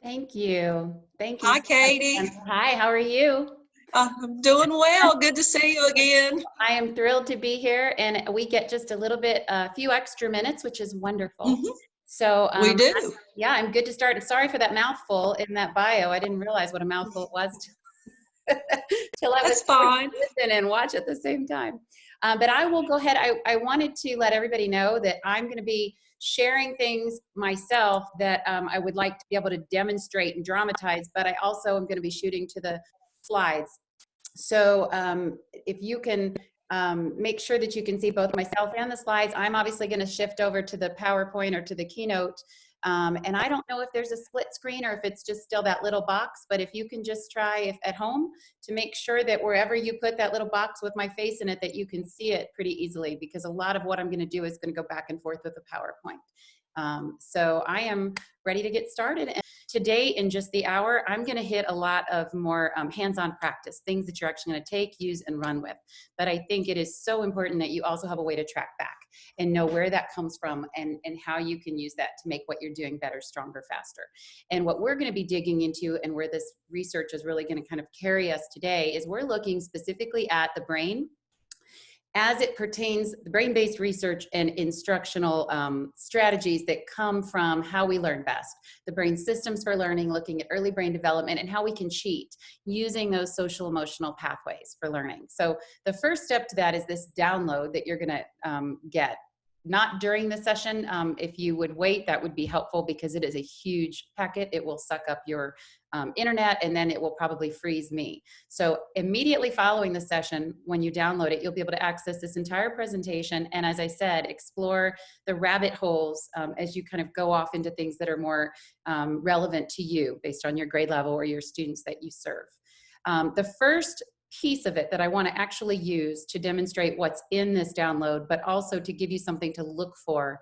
Thank you. Thank you Hi, so much, Katie. Samantha. Hi, how are you? I'm doing well. Good to see you again. I am thrilled to be here, and we get just a few extra minutes, which is wonderful. hmm So, We do. yeah, I'm good to start. And sorry for that mouthful in that bio. I didn't realize what a mouthful it was till I was That's forced fine. to listen and watch at the same time. But I will go ahead. I wanted to let everybody know that I'm going to be sharing things myself that I would like to be able to demonstrate and dramatize, but I also am going to be shooting to the slides. So if you can make sure that you can see both myself and the slides, I'm obviously going to shift over to the PowerPoint or to the keynote. And I don't know if there's a split screen or if it's just still that little box, but if you can just try at home to make sure that wherever you put that little box with my face in it, that you can see it pretty easily, because a lot of what I'm going to do is going to go back and forth with the PowerPoint. So I am ready to get started. And today, in just the hour, I'm going to hit a lot of more hands-on practice, things that you're actually going to take, use, and run with. But I think it is so important that you also have a way to track back and know where that comes from and how you can use that to make what you're doing better, stronger, faster. And what we're going to be digging into, and where this research is really going to kind of carry us today, is we're looking specifically at the brain as it pertains the brain-based research and instructional strategies that come from how we learn best, the brain systems for learning, looking at early brain development, and how we can cheat using those social emotional pathways for learning. So the first step to that is this download that you're going to get. Not during the session. If you would wait, that would be helpful, because it is a huge packet. It will suck up your internet, and then it will probably freeze me. So immediately following the session, when you download it, you'll be able to access this entire presentation. And as I said, explore the rabbit holes as you kind of go off into things that are more relevant to you based on your grade level or your students that you serve. The first piece of it that I want to actually use to demonstrate what's in this download, but also to give you something to look for,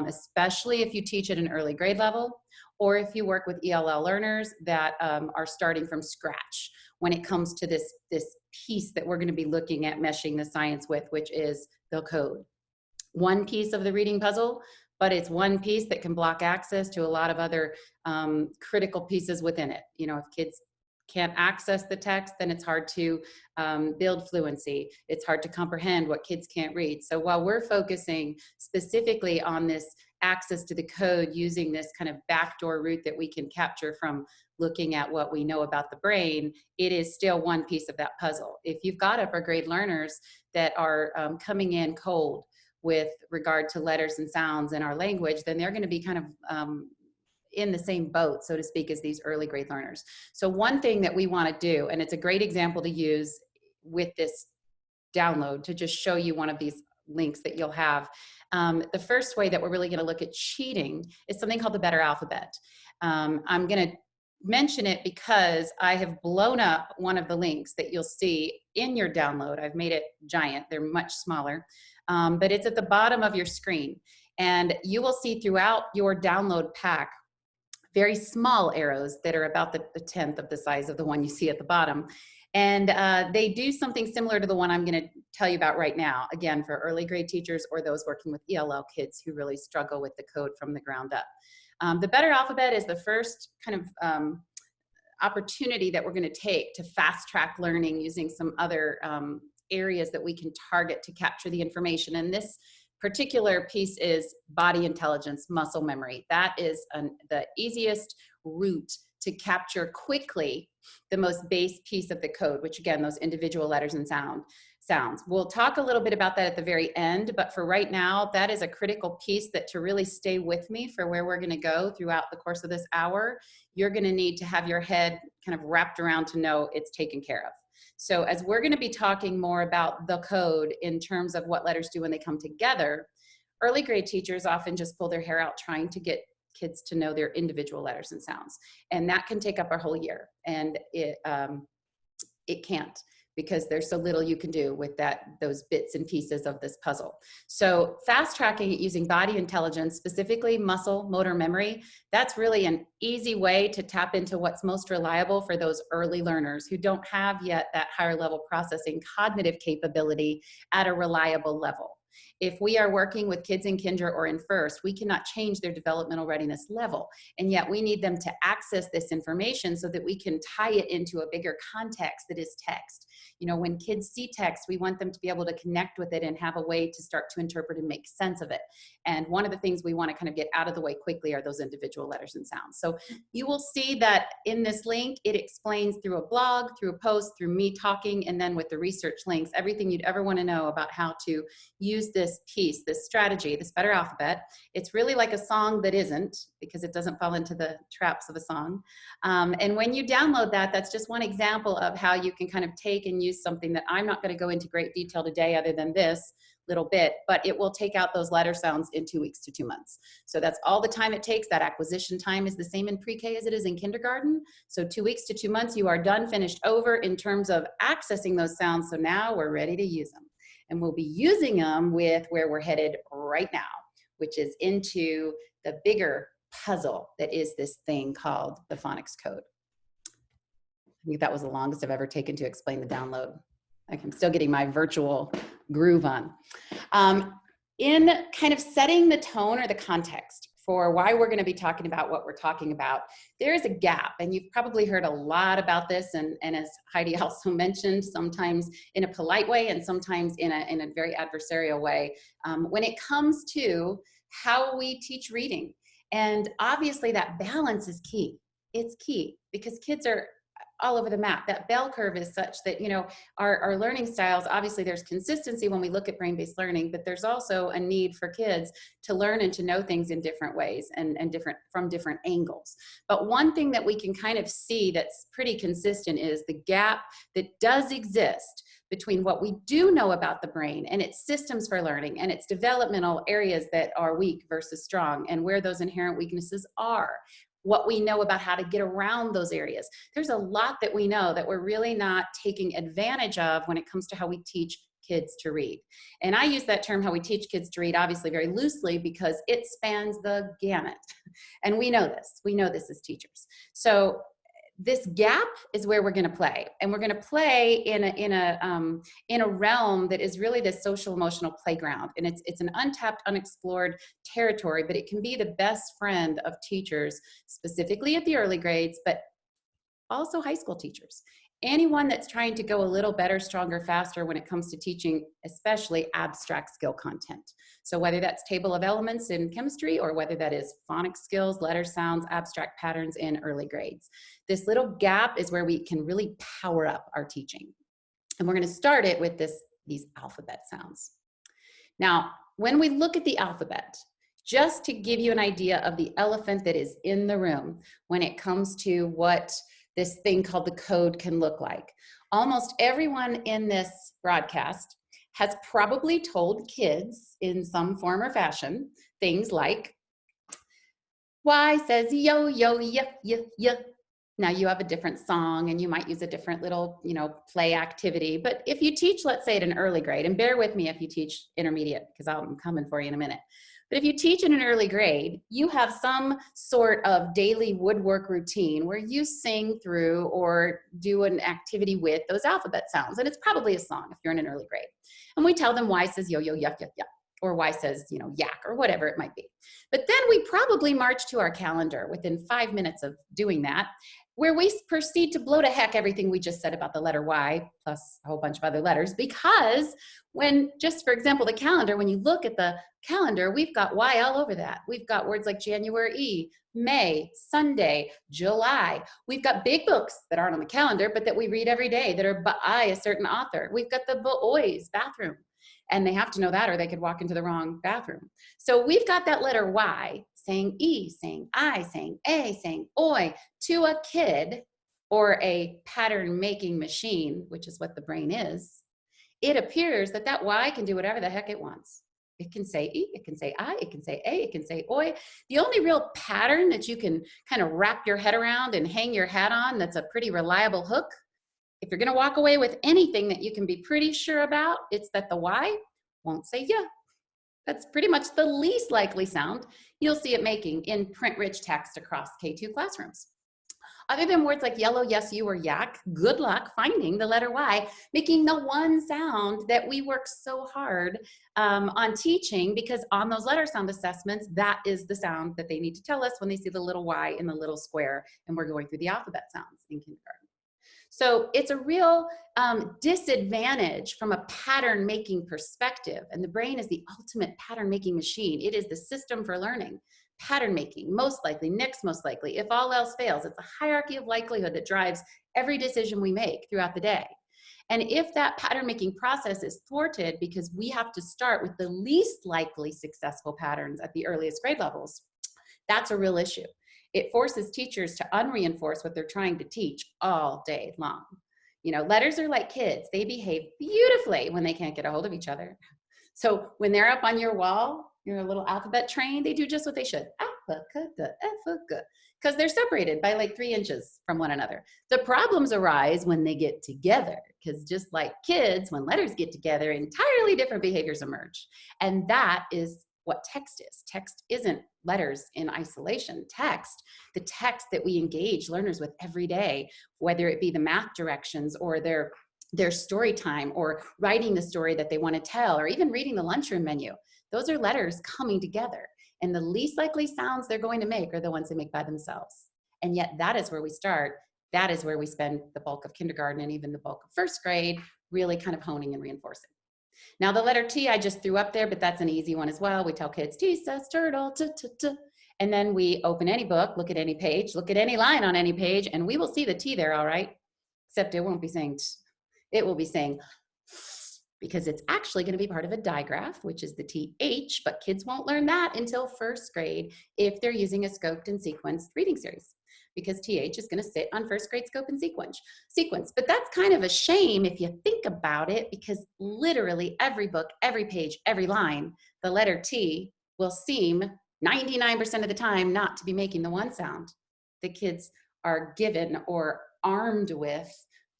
especially if you teach at an early grade level, or if you work with ELL learners that are starting from scratch when it comes to this piece that we're going to be looking at meshing the science with, which is the code. One piece of the reading puzzle, but it's one piece that can block access to a lot of other critical pieces within it. You know, if kids can't access the text, then it's hard to build fluency. It's hard to comprehend what kids can't read. So while we're focusing specifically on this access to the code using this kind of backdoor route that we can capture from looking at what we know about the brain, it is still one piece of that puzzle. If you've got upper grade learners that are coming in cold with regard to letters and sounds in our language, then they're going to be kind of in the same boat, so to speak, as these early grade learners. So one thing that we want to do, and it's a great example to use with this download to just show you one of these links that you'll have. The first way that we're really going to look at cheating is something called the Better Alphabet. I'm going to mention it because I have blown up one of the links that you'll see in your download. I've made it giant. They're much smaller, but it's at the bottom of your screen. And you will see throughout your download pack very small arrows that are about the 10th of the size of the one you see at the bottom. And they do something similar to the one I'm going to tell you about right now, again, for early grade teachers or those working with ELL kids who really struggle with the code from the ground up. The Better Alphabet is the first kind of opportunity that we're going to take to fast track learning using some other areas that we can target to capture the information. And this particular piece is body intelligence, muscle memory. That is the easiest route to capture quickly the most base piece of the code, which again, those individual letters and sounds. We'll talk a little bit about that at the very end, but for right now, that is a critical piece that to really stay with me for where we're gonna go throughout the course of this hour, you're gonna need to have your head kind of wrapped around to know it's taken care of. So as we're going to be talking more about the code in terms of what letters do when they come together, early grade teachers often just pull their hair out trying to get kids to know their individual letters and sounds. And that can take up a whole year. And it can't, because there's so little you can do with those bits and pieces of this puzzle. So fast tracking it using body intelligence, specifically muscle motor memory, that's really an easy way to tap into what's most reliable for those early learners who don't have yet that higher level processing cognitive capability at a reliable level. if we are working with kids in kinder or in first, we cannot change their developmental readiness level. And yet we need them to access this information so that we can tie it into a bigger context that is text. You know, when kids see text, we want them to be able to connect with it and have a way to start to interpret and make sense of it. And one of the things we want to kind of get out of the way quickly are those individual letters and sounds. So you will see that in this link, it explains through a blog, through a post, through me talking, and then with the research links, everything you'd ever want to know about how to use this piece, this strategy, this better alphabet. It's really like a song that isn't, because it doesn't fall into the traps of a song. And when you download that, that's just one example of how you can kind of take and use something that I'm not going to go into great detail today other than this little bit, but it will take out those letter sounds in 2 weeks to 2 months. So that's all the time it takes. That acquisition time is the same in pre-K as it is in kindergarten. So 2 weeks to 2 months, you are done, finished, over in terms of accessing those sounds. So now we're ready to use them. And we'll be using them with where we're headed right now, which is into the bigger puzzle that is this thing called the Phonics Code. I think that was the longest I've ever taken to explain the download. I'm still getting my virtual groove on. In kind of setting the tone or the context for why we're going to be talking about what we're talking about, there is a gap, and you've probably heard a lot about this, and as Heidi also mentioned, sometimes in a polite way and sometimes in a very adversarial way, when it comes to how we teach reading. And obviously that balance is key. It's key because kids are all over the map. That bell curve is such that, you know, our learning styles, obviously there's consistency when we look at brain-based learning, but there's also a need for kids to learn and to know things in different ways and from different angles. But one thing that we can kind of see that's pretty consistent is the gap that does exist between what we do know about the brain and its systems for learning and its developmental areas that are weak versus strong, and where those inherent weaknesses are. What we know about how to get around those areas. There's a lot that we know that we're really not taking advantage of when it comes to how we teach kids to read. And I use that term, how we teach kids to read, obviously very loosely because it spans the gamut. And we know this as teachers. So this gap is where we're going to play, and we're going to play in a realm that is really the social emotional playground, and it's an untapped, unexplored territory, but it can be the best friend of teachers, specifically at the early grades, but also high school teachers. Anyone that's trying to go a little better, stronger, faster when it comes to teaching, especially abstract skill content. So whether that's table of elements in chemistry or whether that is phonics skills, letter sounds, abstract patterns in early grades. This little gap is where we can really power up our teaching. And we're going to start it with these alphabet sounds. Now, when we look at the alphabet, just to give you an idea of the elephant that is in the room when it comes to what this thing called the code can look like. Almost everyone in this broadcast has probably told kids in some form or fashion things like, Y says yo, yo, yup, yup, yup. Now you have a different song and you might use a different little, play activity. But if you teach, let's say at an early grade, and bear with me if you teach intermediate, because I'm coming for you in a minute. But if you teach in an early grade, you have some sort of daily woodwork routine where you sing through or do an activity with those alphabet sounds. And it's probably a song if you're in an early grade. And we tell them Y says yo, yo, yuck, yuck, yuck. Or Y says, yak, or whatever it might be. But then we probably march to our calendar within 5 minutes of doing that, where we proceed to blow to heck everything we just said about the letter Y, plus a whole bunch of other letters, because just for example, the calendar, when you look at the calendar, we've got Y all over that. We've got words like January, May, Sunday, July. We've got big books that aren't on the calendar, but that we read every day that are by a certain author. We've got the boys' bathroom. And they have to know that or they could walk into the wrong bathroom. So we've got that letter Y saying E, saying I, saying A, saying Oi to a kid or a pattern making machine, which is what the brain is. It appears that Y can do whatever the heck it wants. It can say E, it can say I, it can say A, it can say Oi. The only real pattern that you can kind of wrap your head around and hang your hat on that's a pretty reliable hook, if you're going to walk away with anything that you can be pretty sure about, it's that the Y won't say yeah. That's pretty much the least likely sound you'll see it making in print-rich text across K2 classrooms. Other than words like yellow, yes, you, or yak, good luck finding the letter Y, making the one sound that we work so hard on teaching, because on those letter sound assessments, that is the sound that they need to tell us when they see the little Y in the little square, and we're going through the alphabet sounds in kindergarten. So it's a real disadvantage from a pattern making perspective. And the brain is the ultimate pattern making machine. It is the system for learning. Pattern making, most likely, next most likely, if all else fails. It's a hierarchy of likelihood that drives every decision we make throughout the day. And if that pattern making process is thwarted because we have to start with the least likely successful patterns at the earliest grade levels, that's a real issue. It forces teachers to unreinforce what they're trying to teach all day long. You know, letters are like kids. They behave beautifully when they can't get a hold of each other. So when they're up on your wall, your little alphabet train, they do just what they should. Because they're separated by like 3 inches from one another. The problems arise when they get together, because just like kids, when letters get together, entirely different behaviors emerge. And that is what text is. Text isn't letters in isolation. Text, the text that we engage learners with every day, whether it be the math directions or their story time, or writing the story that they want to tell, or even reading the lunchroom menu. Those are letters coming together. And the least likely sounds they're going to make are the ones they make by themselves. And yet that is where we start. That is where we spend the bulk of kindergarten and even the bulk of first grade, really kind of honing and reinforcing. Now the letter T I just threw up there, but that's an easy one as well. We tell kids, T says turtle, t-t-t. And then we open any book, look at any page, look at any line on any page, and we will see the T there, all right? Except it won't be saying t. It will be saying, because it's actually going to be part of a digraph, which is the TH, but kids won't learn that until first grade if they're using a scoped and sequenced reading series, because TH is going to sit on first grade scope and sequence. But that's kind of a shame if you think about it, because literally every book, every page, every line, the letter T will seem 99% of the time not to be making the one sound the kids are given or armed with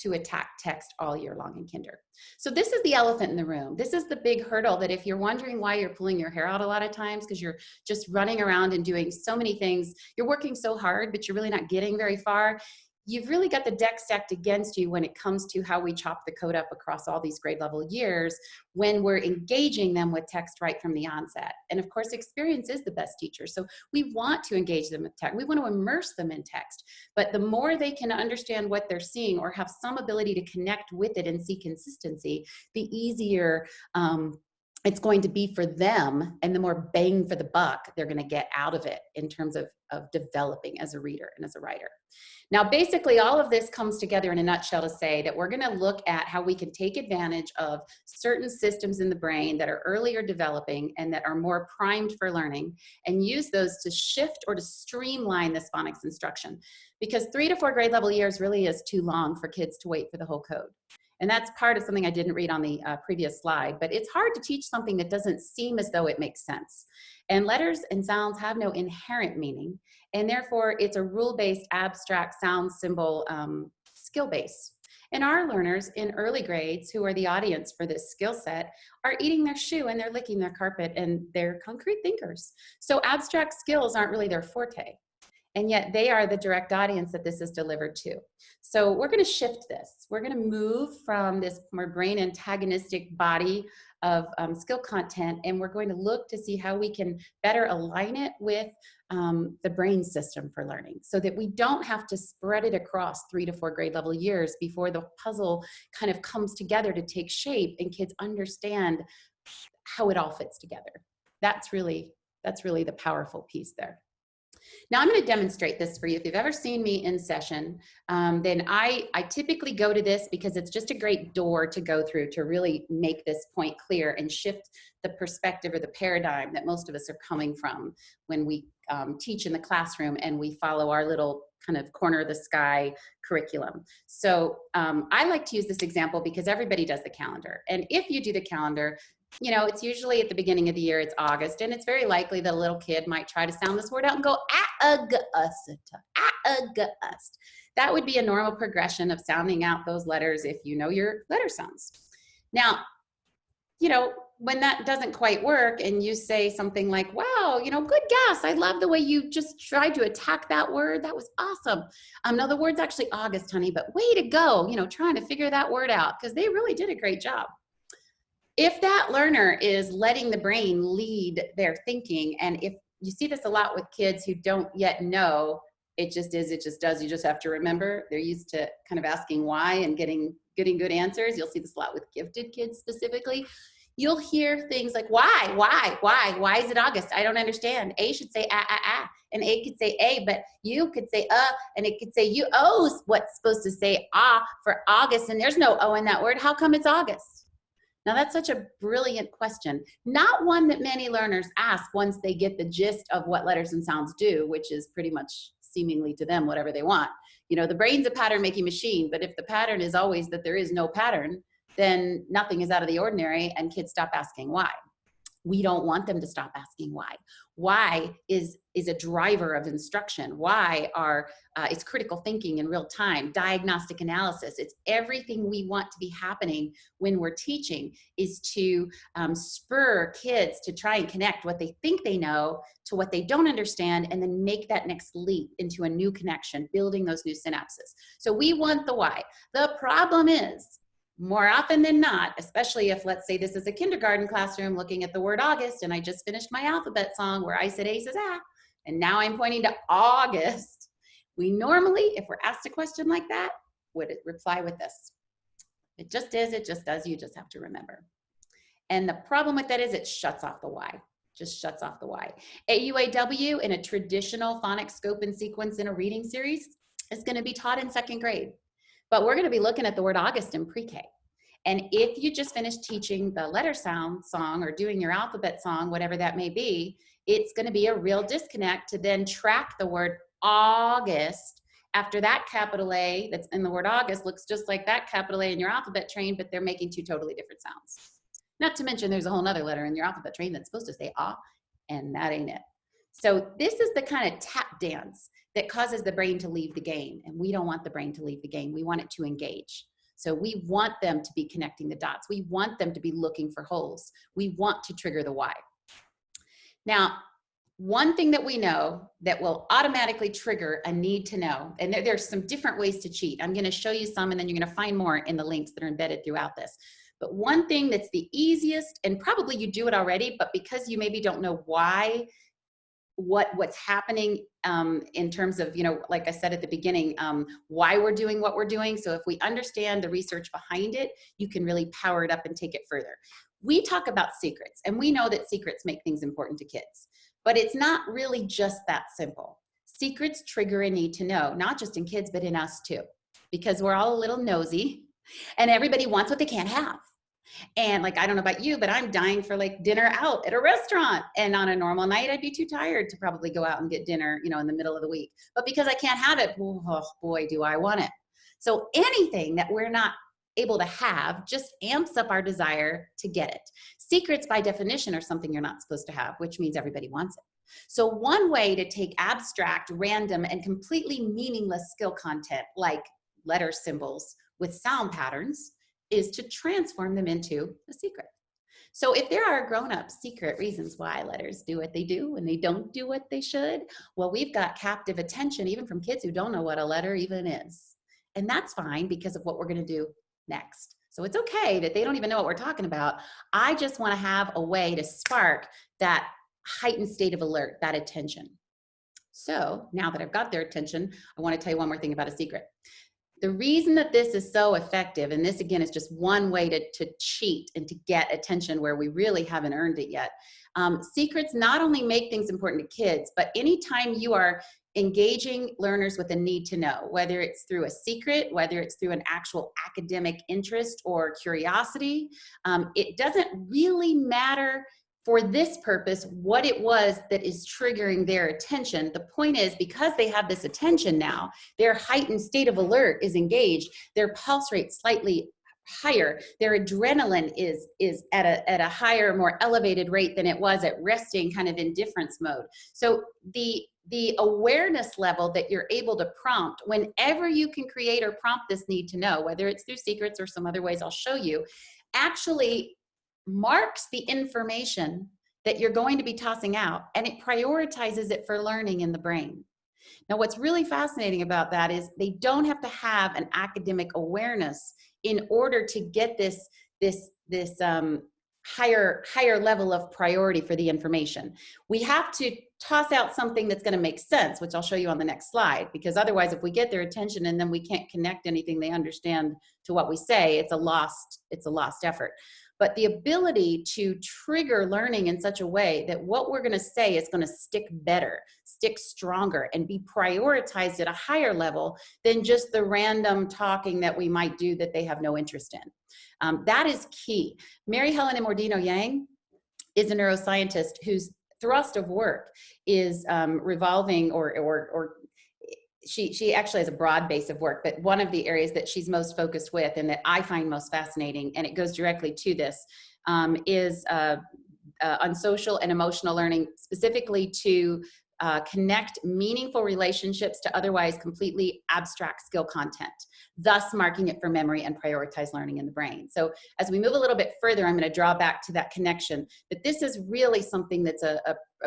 to attack text all year long in kinder. So this is the elephant in the room. This is the big hurdle that if you're wondering why you're pulling your hair out a lot of times, because you're just running around and doing so many things, you're working so hard, but you're really not getting very far. You've really got the deck stacked against you when it comes to how we chop the code up across all these grade level years when we're engaging them with text right from the onset. And of course, experience is the best teacher. So we want to engage them with text. We want to immerse them in text. But the more they can understand what they're seeing or have some ability to connect with it and see consistency, the easier it's going to be for them, and the more bang for the buck they're going to get out of it in terms of developing as a reader and as a writer. Now, basically, all of this comes together in a nutshell to say that we're going to look at how we can take advantage of certain systems in the brain that are earlier developing and that are more primed for learning, and use those to shift or to streamline this phonics instruction. Because 3 to 4 grade level years really is too long for kids to wait for the whole code. And that's part of something I didn't read on the previous slide, but it's hard to teach something that doesn't seem as though it makes sense. And letters and sounds have no inherent meaning, and therefore it's a rule-based, abstract sound symbol skill base. And our learners in early grades, who are the audience for this skill set, are eating their shoe and they're licking their carpet, and they're concrete thinkers. So abstract skills aren't really their forte. And yet they are the direct audience that this is delivered to. So we're going to shift this. We're going to move from this more brain antagonistic body of skill content, and we're going to look to see how we can better align it with the brain system for learning, so that we don't have to spread it across 3 to 4 grade level years before the puzzle kind of comes together to take shape and kids understand how it all fits together. That's really the powerful piece there. Now I'm going to demonstrate this for you. If you've ever seen me in session, then I typically go to this because it's just a great door to go through to really make this point clear and shift the perspective or the paradigm that most of us are coming from when we teach in the classroom and we follow our little kind of corner of the sky curriculum. So I like to use this example because everybody does the calendar. And if you do the calendar, you know, it's usually at the beginning of the year, it's August, and it's very likely that a little kid might try to sound this word out and go, August. That would be a normal progression of sounding out those letters if you know your letter sounds. Now, you know, when that doesn't quite work and you say something like, wow, you know, good guess. I love the way you just tried to attack that word. That was awesome. No, the word's actually August, honey, but way to go, you know, trying to figure that word out because they really did a great job. If that learner is letting the brain lead their thinking, and if you see this a lot with kids who don't yet know, it just is, it just does, you just have to remember, they're used to kind of asking why and getting good answers. You'll see this a lot with gifted kids specifically. You'll hear things like, why is it August? I don't understand. A should say, and A could say A, but you could say, and it could say you. O's what's supposed to say for August, and there's no O in that word. How come it's August? Now that's such a brilliant question. Not one that many learners ask once they get the gist of what letters and sounds do, which is pretty much seemingly to them whatever they want. You know, the brain's a pattern making machine, but if the pattern is always that there is no pattern, then nothing is out of the ordinary and kids stop asking why. We don't want them to stop asking why. Why is a driver of instruction. Why it's critical thinking in real time, diagnostic analysis. It's everything we want to be happening when we're teaching is to spur kids to try and connect what they think they know to what they don't understand and then make that next leap into a new connection, building those new synapses. So we want the why. The problem is, more often than not, especially if, let's say this is a kindergarten classroom looking at the word August, and I just finished my alphabet song where I said A says and now I'm pointing to August. We normally, if we're asked a question like that, would reply with this. It just is, it just does, you just have to remember. And the problem with that is it shuts off the why. Just shuts off the why. AUAW in a traditional phonics scope and sequence in a reading series is going to be taught in 2nd grade. But we're going to be looking at the word August in pre-K. And if you just finished teaching the letter sound song or doing your alphabet song, whatever that may be, it's going to be a real disconnect to then track the word August after that capital A that's in the word August looks just like that capital A in your alphabet train, but they're making 2 totally different sounds. Not to mention there's a whole other letter in your alphabet train that's supposed to say and that ain't it. So this is the kind of tap dance that causes the brain to leave the game. And we don't want the brain to leave the game. We want it to engage. So we want them to be connecting the dots. We want them to be looking for holes. We want to trigger the why. Now, one thing that we know that will automatically trigger a need to know, and there's some different ways to cheat. I'm going to show you some, and then you're going to find more in the links that are embedded throughout this. But one thing that's the easiest, and probably you do it already, but because you maybe don't know why, what's happening in terms of, you know, like I said at the beginning, why we're doing what we're doing. So if we understand the research behind it, you can really power it up and take it further. We talk about secrets, and we know that secrets make things important to kids, but it's not really just that simple. Secrets trigger a need to know, not just in kids, but in us too, because we're all a little nosy and everybody wants what they can't have. And like, I don't know about you, but I'm dying for like dinner out at a restaurant. And on a normal night, I'd be too tired to probably go out and get dinner, you know, in the middle of the week. But because I can't have it, oh boy, do I want it. So anything that we're not able to have just amps up our desire to get it. Secrets by definition are something you're not supposed to have, which means everybody wants it. So one way to take abstract, random, and completely meaningless skill content like letter symbols with sound patterns is to transform them into a secret. So if there are grown-up secret reasons why letters do what they do and they don't do what they should, well, we've got captive attention even from kids who don't know what a letter even is. And that's fine because of what we're going to do next. So it's okay that they don't even know what we're talking about. I just want to have a way to spark that heightened state of alert, that attention. So now that I've got their attention, I want to tell you one more thing about a secret. The reason that this is so effective, and this again is just one way to cheat and to get attention where we really haven't earned it yet. Secrets not only make things important to kids, but anytime you are engaging learners with a need to know, whether it's through a secret, whether it's through an actual academic interest or curiosity, it doesn't really matter for this purpose what it was that is triggering their attention. The point is, because they have this attention now, their heightened state of alert is engaged, their pulse rate slightly higher, their adrenaline is at a higher, more elevated rate than it was at resting kind of indifference mode. So the awareness level that you're able to prompt whenever you can create or prompt this need to know, whether it's through secrets or some other ways I'll show you, actually marks the information that you're going to be tossing out, and it prioritizes it for learning in the brain. Now, what's really fascinating about that is they don't have to have an academic awareness in order to get this higher level of priority for the information. We have to toss out something that's going to make sense, which I'll show you on the next slide, because otherwise, if we get their attention and then we can't connect anything they understand to what we say, it's a lost effort. But the ability to trigger learning in such a way that what we're going to say is going to stick better, stick stronger, and be prioritized at a higher level than just the random talking that we might do that they have no interest in. That is key. Mary Helen Immordino Yang is a neuroscientist whose thrust of work is revolving or she actually has a broad base of work, but one of the areas that she's most focused with and that I find most fascinating, and it goes directly to this, is on social and emotional learning, specifically to connect meaningful relationships to otherwise completely abstract skill content, thus marking it for memory and prioritize learning in the brain. So as we move a little bit further, I'm going to draw back to that connection, but this is really something that's a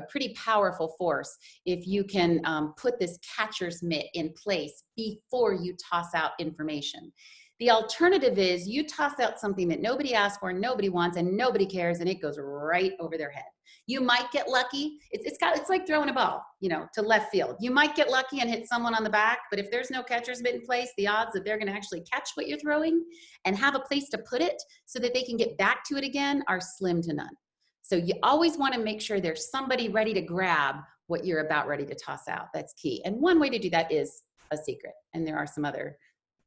pretty powerful force if you can put this catcher's mitt in place before you toss out information. The alternative is you toss out something that nobody asked for, nobody wants, and nobody cares, and it goes right over their head. You might get lucky. It's like throwing a ball, to left field. You might get lucky and hit someone on the back, but if there's no catcher's mitt in place, the odds that they're going to actually catch what you're throwing and have a place to put it so that they can get back to it again are slim to none. So you always want to make sure there's somebody ready to grab what you're about ready to toss out. That's key. And one way to do that is a secret. And there are some other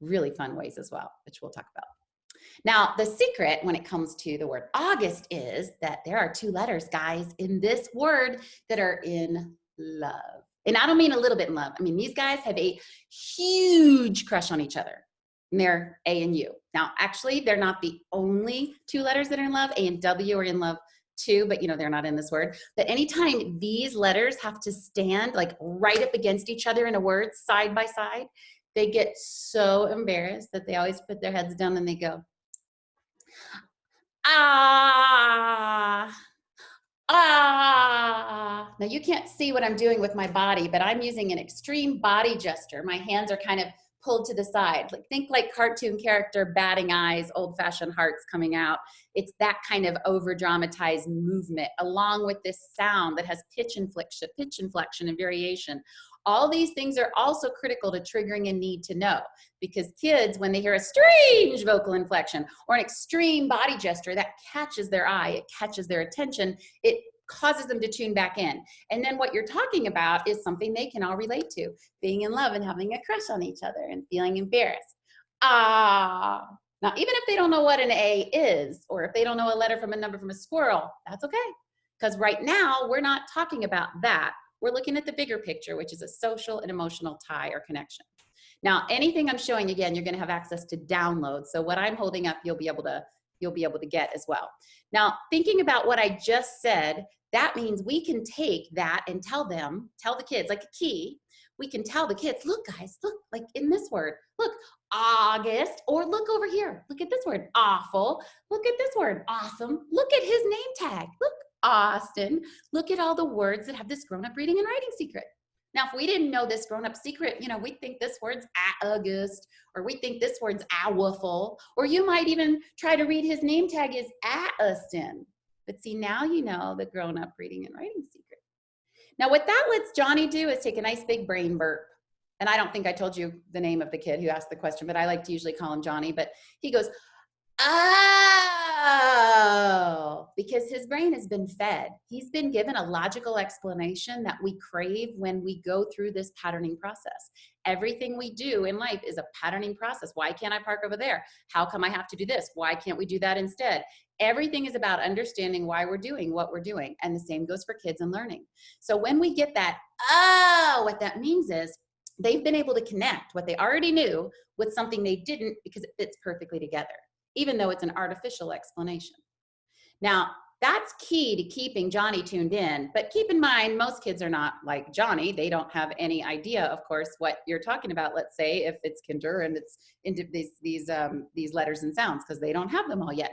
really fun ways as well, which we'll talk about. Now, the secret when it comes to the word August is that there are 2 letters, guys, in this word that are in love. And I don't mean a little bit in love. I mean, these guys have a huge crush on each other. And they're A and U. Now, actually, they're not the only 2 letters that are in love. A and W are in love too, but they're not in this word. But anytime these letters have to stand like right up against each other in a word, side by side, they get so embarrassed that they always put their heads down and they go, ah, ah. Now you can't see what I'm doing with my body, but I'm using an extreme body gesture. My hands are kind of pulled to the side. Think like cartoon character batting eyes, old-fashioned hearts coming out. It's that kind of over-dramatized movement along with this sound that has pitch inflection and variation. All these things are also critical to triggering a need to know, because kids, when they hear a strange vocal inflection or an extreme body gesture, that catches their eye, it catches their attention, it causes them to tune back in. And then what you're talking about is something they can all relate to, being in love and having a crush on each other and feeling embarrassed. Ah. Now, even if they don't know what an A is, or if they don't know a letter from a number from a squirrel, that's okay. Because right now, we're not talking about that. We're looking at the bigger picture, which is a social and emotional tie or connection. Now, anything I'm showing, again, you're going to have access to download. So what I'm holding up, you'll be able to get as well. Now, thinking about what I just said, that means we can take that and tell the kids, like a key, we can tell the kids, look, guys, look, like in this word, look, August, or look over here, look at this word, awful, look at this word, awesome, look at his name tag, look, Austin, look at all the words that have this grown-up reading and writing secret. Now, if we didn't know this grown-up secret, we'd think this word's August, or we think this word's awful, or you might even try to read his name tag is Austin. But see, now you know the grown-up reading and writing secret. Now, what that lets Johnny do is take a nice big brain burp. And I don't think I told you the name of the kid who asked the question, but I like to usually call him Johnny. But he goes, oh, because his brain has been fed. He's been given a logical explanation that we crave when we go through this patterning process. Everything we do in life is a patterning process. Why can't I park over there? How come I have to do this? Why can't we do that instead? Everything is about understanding why we're doing what we're doing. And the same goes for kids and learning. So when we get that, oh, what that means is they've been able to connect what they already knew with something they didn't because it fits perfectly together, even though it's an artificial explanation. Now, that's key to keeping Johnny tuned in, but keep in mind, most kids are not like Johnny. They don't have any idea, of course, what you're talking about. Let's say if it's kinder and it's into these letters and sounds, because they don't have them all yet.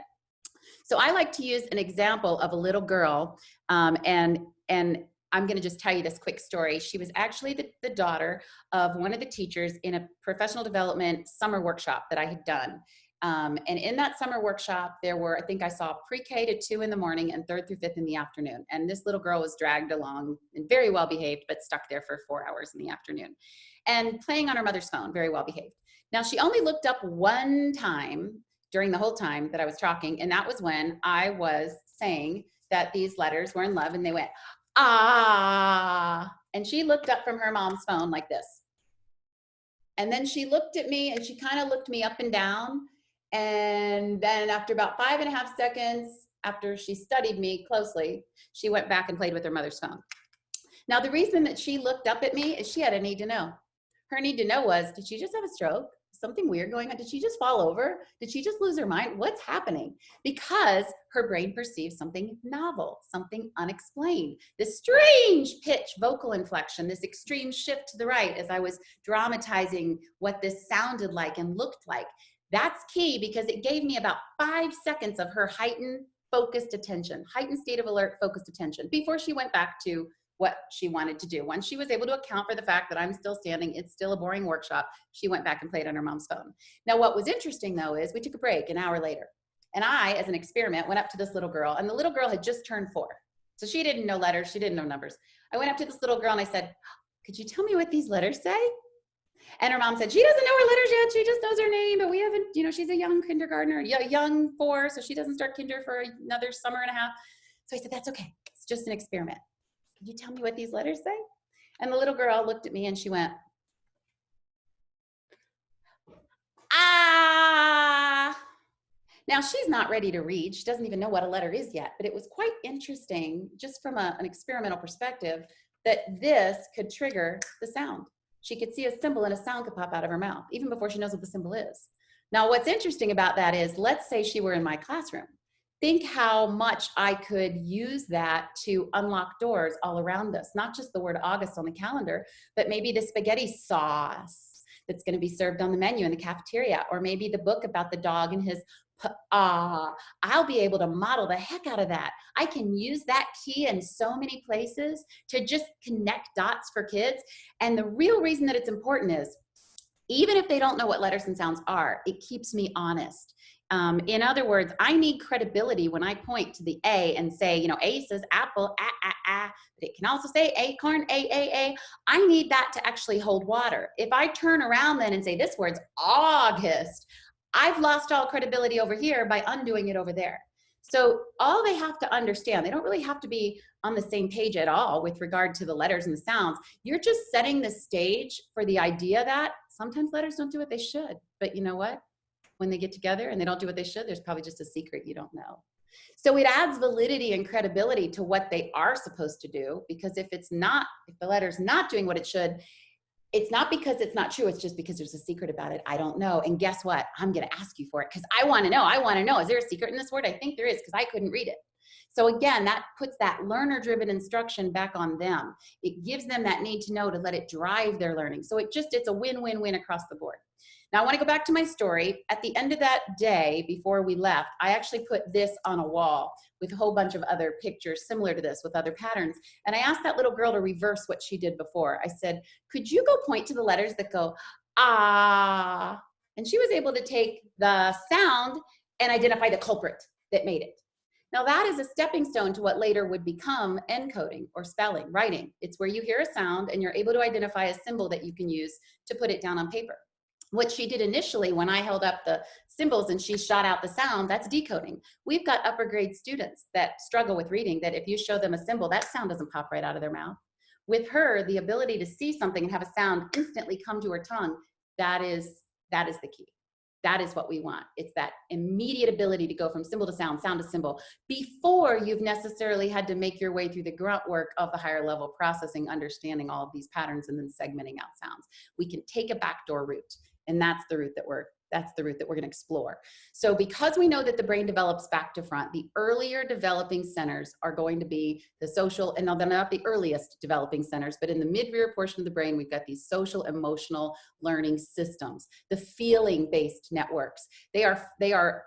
So I like to use an example of a little girl, and I'm going to just tell you this quick story. She was actually the daughter of one of the teachers in a professional development summer workshop that I had done. And in that summer workshop, there were, I think I saw pre-K to 2 in the morning and 3rd through 5th in the afternoon. And this little girl was dragged along and very well behaved, but stuck there for 4 hours in the afternoon and playing on her mother's phone, very well behaved. Now, she only looked up one time during the whole time that I was talking, and that was when I was saying that these letters were in love, and they went, ah, and she looked up from her mom's phone like this. And then she looked at me, and she kind of looked me up and down, and then after about 5.5 seconds, after she studied me closely, she went back and played with her mother's phone. Now, the reason that she looked up at me is she had a need to know. Her need to know was, did she just have a stroke? Something weird going on? Did she just fall over? Did she just lose her mind? What's happening? Because her brain perceives something novel, something unexplained. This strange pitch vocal inflection, this extreme shift to the right as I was dramatizing what this sounded like and looked like. That's key because it gave me about 5 seconds of her heightened, focused attention, heightened state of alert, focused attention before she went back to what she wanted to do. Once she was able to account for the fact that I'm still standing, it's still a boring workshop, she went back and played on her mom's phone. Now, what was interesting though is we took a break an hour later, and I, as an experiment, went up to this little girl, and the little girl had just turned 4. So she didn't know letters, she didn't know numbers. I went up to this little girl and I said, could you tell me what these letters say? And her mom said, she doesn't know her letters yet, she just knows her name, but we haven't, you know, she's a young kindergartner, young 4, so she doesn't start kinder for another summer and a half. So I said, that's okay, it's just an experiment. Can you tell me what these letters say? And the little girl looked at me and she went, ah. Now, she's not ready to read. She doesn't even know what a letter is yet, but it was quite interesting just from an experimental perspective that this could trigger the sound. She could see a symbol and a sound could pop out of her mouth, even before she knows what the symbol is. Now, what's interesting about that is, let's say she were in my classroom. Think how much I could use that to unlock doors all around us, not just the word August on the calendar, but maybe the spaghetti sauce that's going to be served on the menu in the cafeteria, or maybe the book about the dog and his I'll be able to model the heck out of that. I can use that key in so many places to just connect dots for kids. And the real reason that it's important is, even if they don't know what letters and sounds are, it keeps me honest. In other words, I need credibility when I point to the A and say, you know, A says apple, but it can also say acorn, A. I need that to actually hold water. If I turn around then and say this word's August, I've lost all credibility over here by undoing it over there. So all they have to understand, they don't really have to be on the same page at all with regard to the letters and the sounds. You're just setting the stage for the idea that sometimes letters don't do what they should, but you know what? When they get together and they don't do what they should, there's probably just a secret you don't know. So it adds validity and credibility to what they are supposed to do, because if the letter's not doing what it should, it's not because it's not true, it's just because there's a secret about it. I don't know. And guess what? I'm going to ask you for it because I want to know. I want to know. Is there a secret in this word? I think there is because I couldn't read it. So again, that puts that learner-driven instruction back on them. It gives them that need to know to let it drive their learning. So it's a win-win-win across the board. Now I want to go back to my story. At the end of that day, before we left, I actually put this on a wall with a whole bunch of other pictures similar to this with other patterns. And I asked that little girl to reverse what she did before. I said, could you go point to the letters that go, ah? And she was able to take the sound and identify the culprit that made it. Now that is a stepping stone to what later would become encoding or spelling, writing. It's where you hear a sound and you're able to identify a symbol that you can use to put it down on paper. What she did initially when I held up the symbols and she shot out the sound, that's decoding. We've got upper grade students that struggle with reading that if you show them a symbol, that sound doesn't pop right out of their mouth. With her, the ability to see something and have a sound instantly come to her tongue, that is the key. That is what we want. It's that immediate ability to go from symbol to sound to symbol, before you've necessarily had to make your way through the grunt work of the higher level processing, understanding all of these patterns and then segmenting out sounds. We can take a backdoor route, and that's the route that we're That's the route that we're going to explore. So because we know that the brain develops back to front, the earlier developing centers are going to be the social, and they're not the earliest developing centers, but in the mid-rear portion of the brain, we've got these social emotional learning systems, the feeling-based networks. They are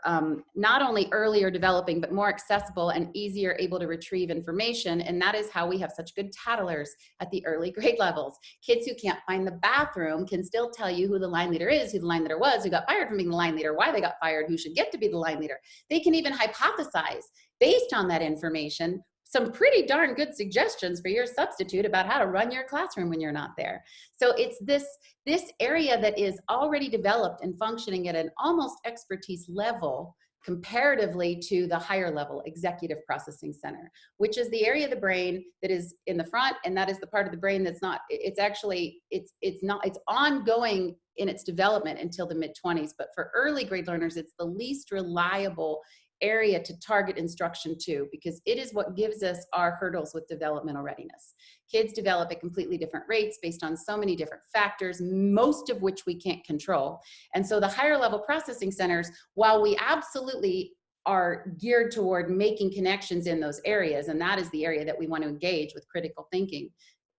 not only earlier developing, but more accessible and easier able to retrieve information. And that is how we have such good tattlers at the early grade levels. Kids who can't find the bathroom can still tell you who the line leader is, who the line leader was, who got fired from being the line leader, why they got fired, who should get to be the line leader. They can even hypothesize based on that information some pretty darn good suggestions for your substitute about how to run your classroom when you're not there. So it's this area that is already developed and functioning at an almost expertise level comparatively to the higher level executive processing center, which is the area of the brain that is in the front, and that is the part of the brain that's not, it's ongoing in its development until the mid-20s, but for early grade learners, it's the least reliable area to target instruction to, because it is what gives us our hurdles with developmental readiness. Kids develop at completely different rates based on so many different factors, most of which we can't control. And so the higher level processing centers, while we absolutely are geared toward making connections in those areas, and that is the area that we want to engage with critical thinking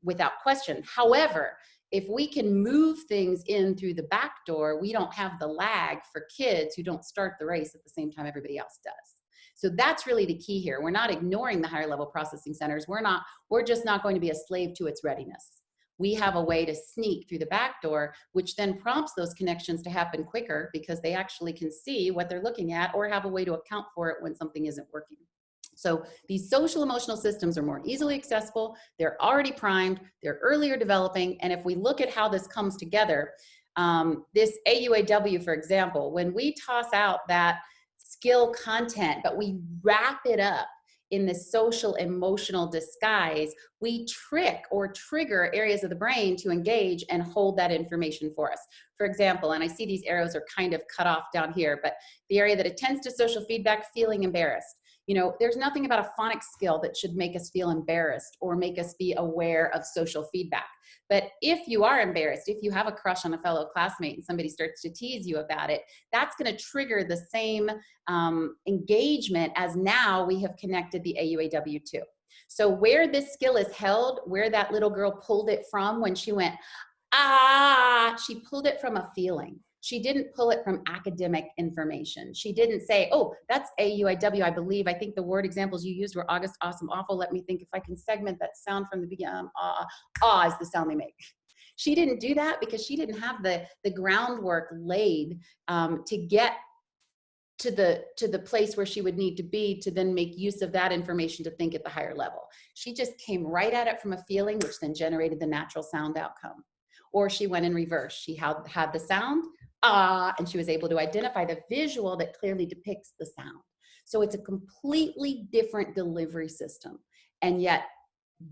without question. However, if we can move things in through the back door, we don't have the lag for kids who don't start the race at the same time everybody else does. So that's really the key here. We're not ignoring the higher level processing centers. We're just not going to be a slave to its readiness. We have a way to sneak through the back door, which then prompts those connections to happen quicker because they actually can see what they're looking at or have a way to account for it when something isn't working. So these social emotional systems are more easily accessible, they're already primed, they're earlier developing, and if we look at how this comes together, this AUAW, for example, when we toss out that skill content, but we wrap it up in this social emotional disguise, we trick or trigger areas of the brain to engage and hold that information for us. For example, and I see these arrows are kind of cut off down here, but the area that attends to social feedback, feeling embarrassed. You know, there's nothing about a phonics skill that should make us feel embarrassed or make us be aware of social feedback. But if you are embarrassed, if you have a crush on a fellow classmate and somebody starts to tease you about it, that's going to trigger the same engagement as now we have connected the AUAW to. So where this skill is held, where that little girl pulled it from when she went, ah, she pulled it from a feeling. She didn't pull it from academic information. She didn't say, oh, that's AUIW, I believe. I think the word examples you used were August, awesome, awful. Let me think if I can segment that sound from the beginning. Ah is the sound they make. She didn't do that because she didn't have the groundwork laid to get to the place where she would need to be to then make use of that information to think at the higher level. She just came right at it from a feeling, which then generated the natural sound outcome. Or she went in reverse. She had the sound, and she was able to identify the visual that clearly depicts the sound. So it's a completely different delivery system, and yet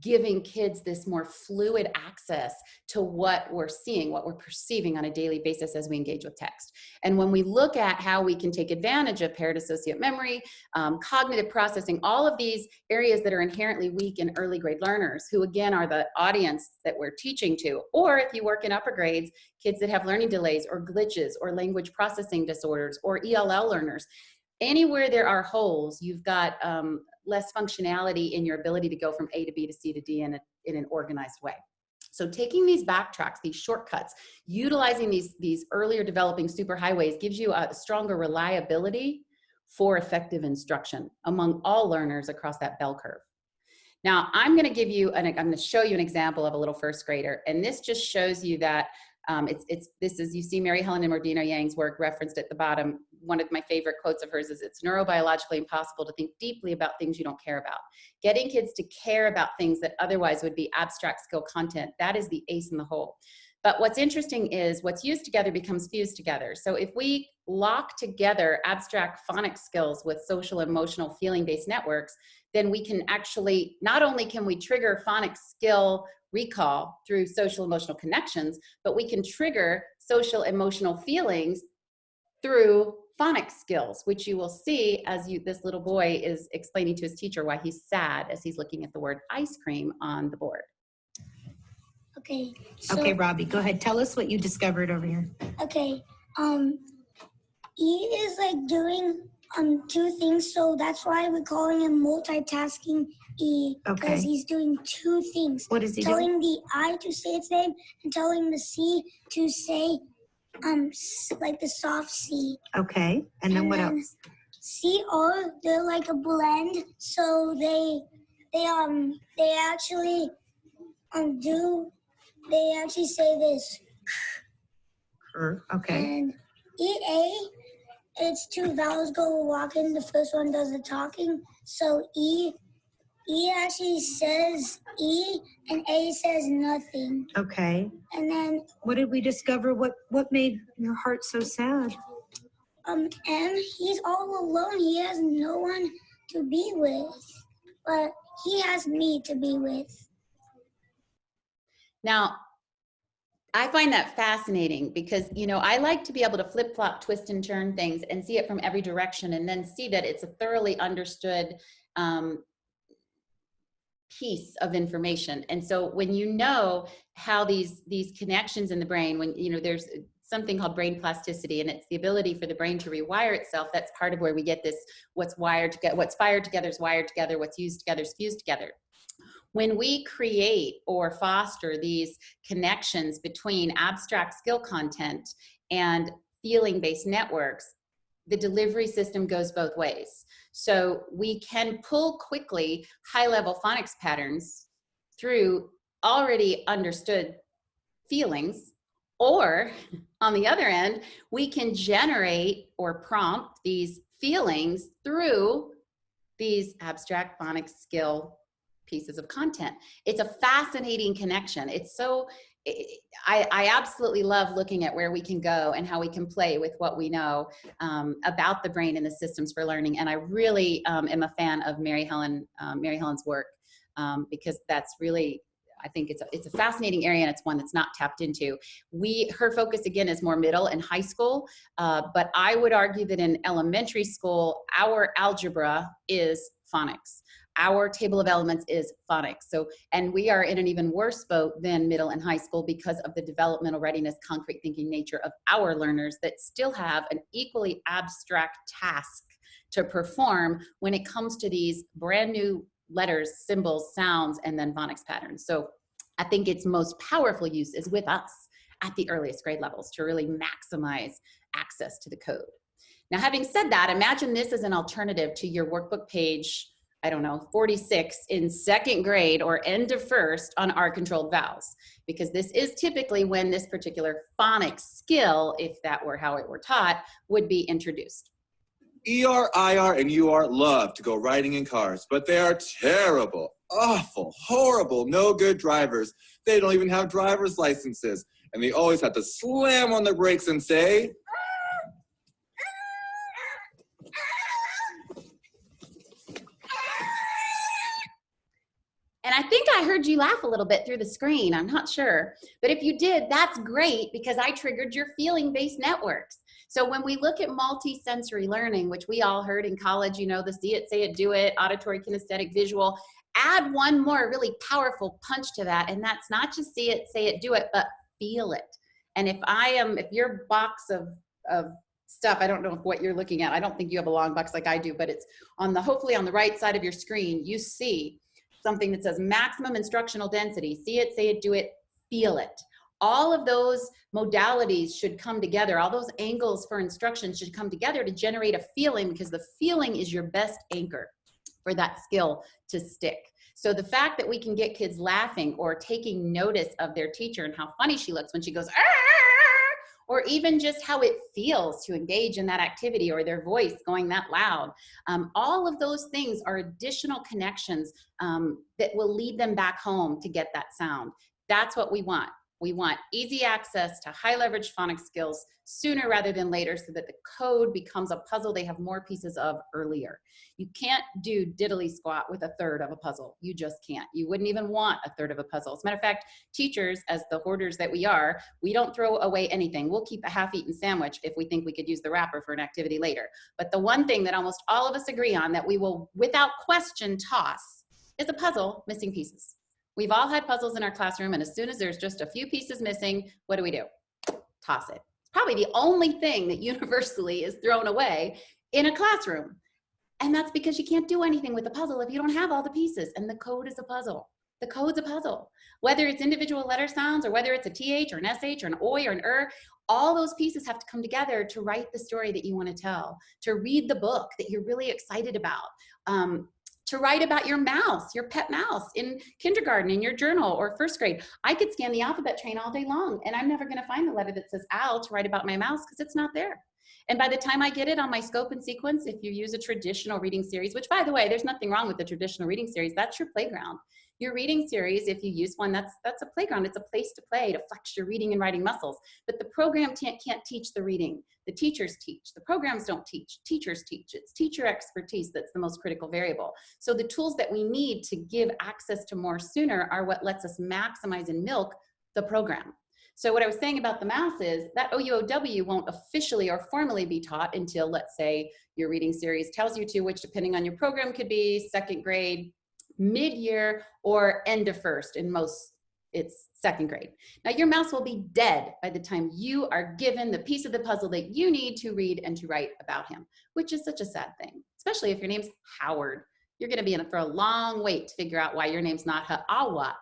giving kids this more fluid access to what we're seeing, what we're perceiving on a daily basis as we engage with text. And when we look at how we can take advantage of paired associate memory, cognitive processing, all of these areas that are inherently weak in early grade learners, who again are the audience that we're teaching to, or if you work in upper grades, kids that have learning delays or glitches or language processing disorders or ELL learners, anywhere there are holes, you've got less functionality in your ability to go from A to B to C to D in an organized way. So taking these backtracks, these shortcuts, utilizing these earlier developing superhighways gives you a stronger reliability for effective instruction among all learners across that bell curve. Now, I'm going to show you an example of a little first grader, and this just shows you that you see Mary Helen and Mordino Yang's work referenced at the bottom. One of my favorite quotes of hers is, it's neurobiologically impossible to think deeply about things you don't care about. Getting kids to care about things that otherwise would be abstract skill content, that is the ace in the hole. But what's interesting is what's used together becomes fused together. So if we lock together abstract phonics skills with social, emotional, feeling-based networks, then we can actually, not only can we trigger phonics skill recall through social emotional connections, but we can trigger social emotional feelings through phonics skills, which you will see as this little boy is explaining to his teacher why he's sad as he's looking at the word ice cream on the board. Okay, Robbie, go ahead. Tell us what you discovered over here. Okay, E is like doing two things, so that's why we're calling him multitasking E, because he's doing two things. What is he telling the I to say its name and telling the C to say like the soft C. Okay, and then what else? CR, they're like a blend, so they actually they actually say this. Okay. And EA, it's two vowels go walking. The first one does the talking. So E actually says E, and A says nothing. Okay. And then what did we discover? What made your heart so sad? M, he's all alone. He has no one to be with, but he has me to be with. Now, I find that fascinating because, you know, I like to be able to flip-flop, twist and turn things and see it from every direction and then see that it's a thoroughly understood piece of information. And so when you know how these connections in the brain, when, you know, there's something called brain plasticity, and it's the ability for the brain to rewire itself. That's part of where we get this, what's fired together is wired together, what's used together is fused together. When we create or foster these connections between abstract skill content and feeling-based networks, the delivery system goes both ways. So we can pull quickly high-level phonics patterns through already understood feelings, or on the other end, we can generate or prompt these feelings through these abstract phonics skill pieces of content. It's a fascinating connection. It's so, I absolutely love looking at where we can go and how we can play with what we know about the brain and the systems for learning. And I really am a fan of Mary Helen's work because that's really, I think it's a fascinating area, and it's one that's not tapped into. Her focus again is more middle and high school, but I would argue that in elementary school, our algebra is phonics. Our table of elements is phonics. So, and we are in an even worse boat than middle and high school because of the developmental readiness, concrete thinking nature of our learners that still have an equally abstract task to perform when it comes to these brand new letters, symbols, sounds, and then phonics patterns. So I think its most powerful use is with us at the earliest grade levels to really maximize access to the code. Now, having said that, imagine this as an alternative to your workbook page, I don't know, 46 in second grade or end of first on R-controlled vowels, because this is typically when this particular phonics skill, if that were how it were taught, would be introduced. ER, IR, and UR love to go riding in cars, but they are terrible, awful, horrible, no good drivers. They don't even have driver's licenses, and they always have to slam on their brakes and say, And I think I heard you laugh a little bit through the screen. I'm not sure. But if you did, that's great because I triggered your feeling-based networks. So when we look at multi-sensory learning, which we all heard in college, you know, the see it, say it, do it, auditory, kinesthetic, visual, add one more really powerful punch to that. And that's not just see it, say it, do it, but feel it. And if your box of stuff, I don't know what you're looking at. I don't think you have a long box like I do, but it's hopefully on the right side of your screen, you see something that says maximum instructional density. See it, say it, do it, feel it. All of those modalities should come together. All those angles for instruction should come together to generate a feeling, because the feeling is your best anchor for that skill to stick. So the fact that we can get kids laughing or taking notice of their teacher and how funny she looks when she goes, "Arr!" or even just how it feels to engage in that activity, or their voice going that loud. All of those things are additional connections that will lead them back home to get that sound. That's what we want. We want easy access to high leverage phonics skills sooner rather than later, so that the code becomes a puzzle they have more pieces of earlier. You can't do diddly squat with a third of a puzzle. You just can't. You wouldn't even want a third of a puzzle. As a matter of fact, teachers, as the hoarders that we are, we don't throw away anything. We'll keep a half-eaten sandwich if we think we could use the wrapper for an activity later. But the one thing that almost all of us agree on that we will, without question, toss is a puzzle missing pieces. We've all had puzzles in our classroom, and as soon as there's just a few pieces missing, what do? Toss it. It's probably the only thing that universally is thrown away in a classroom. And that's because you can't do anything with a puzzle if you don't have all the pieces. And the code is a puzzle. The code's a puzzle. Whether it's individual letter sounds or whether it's a TH or an SH or an OI or an all those pieces have to come together to write the story that you want to tell, to read the book that you're really excited about, to write about your mouse, your pet mouse in kindergarten, in your journal, or first grade. I could scan the alphabet train all day long, and I'm never going to find the letter that says owl to write about my mouse because it's not there. And by the time I get it on my scope and sequence, if you use a traditional reading series, which by the way, there's nothing wrong with the traditional reading series, that's your playground. Your reading series, if you use one, that's a playground. It's a place to play, to flex your reading and writing muscles. But the program can't teach the reading. The teachers teach. The programs don't teach. Teachers teach. It's teacher expertise that's the most critical variable. So the tools that we need to give access to more sooner are what lets us maximize and milk the program. So what I was saying about the mouse is that OUOW won't officially or formally be taught until, let's say, your reading series tells you to, which depending on your program could be second grade, mid-year, or end of first. In most, it's second grade. Now your mouse will be dead by the time you are given the piece of the puzzle that you need to read and to write about him, which is such a sad thing, especially if your name's Howard. You're gonna be in for a long wait to figure out why your name's not Ha'awa.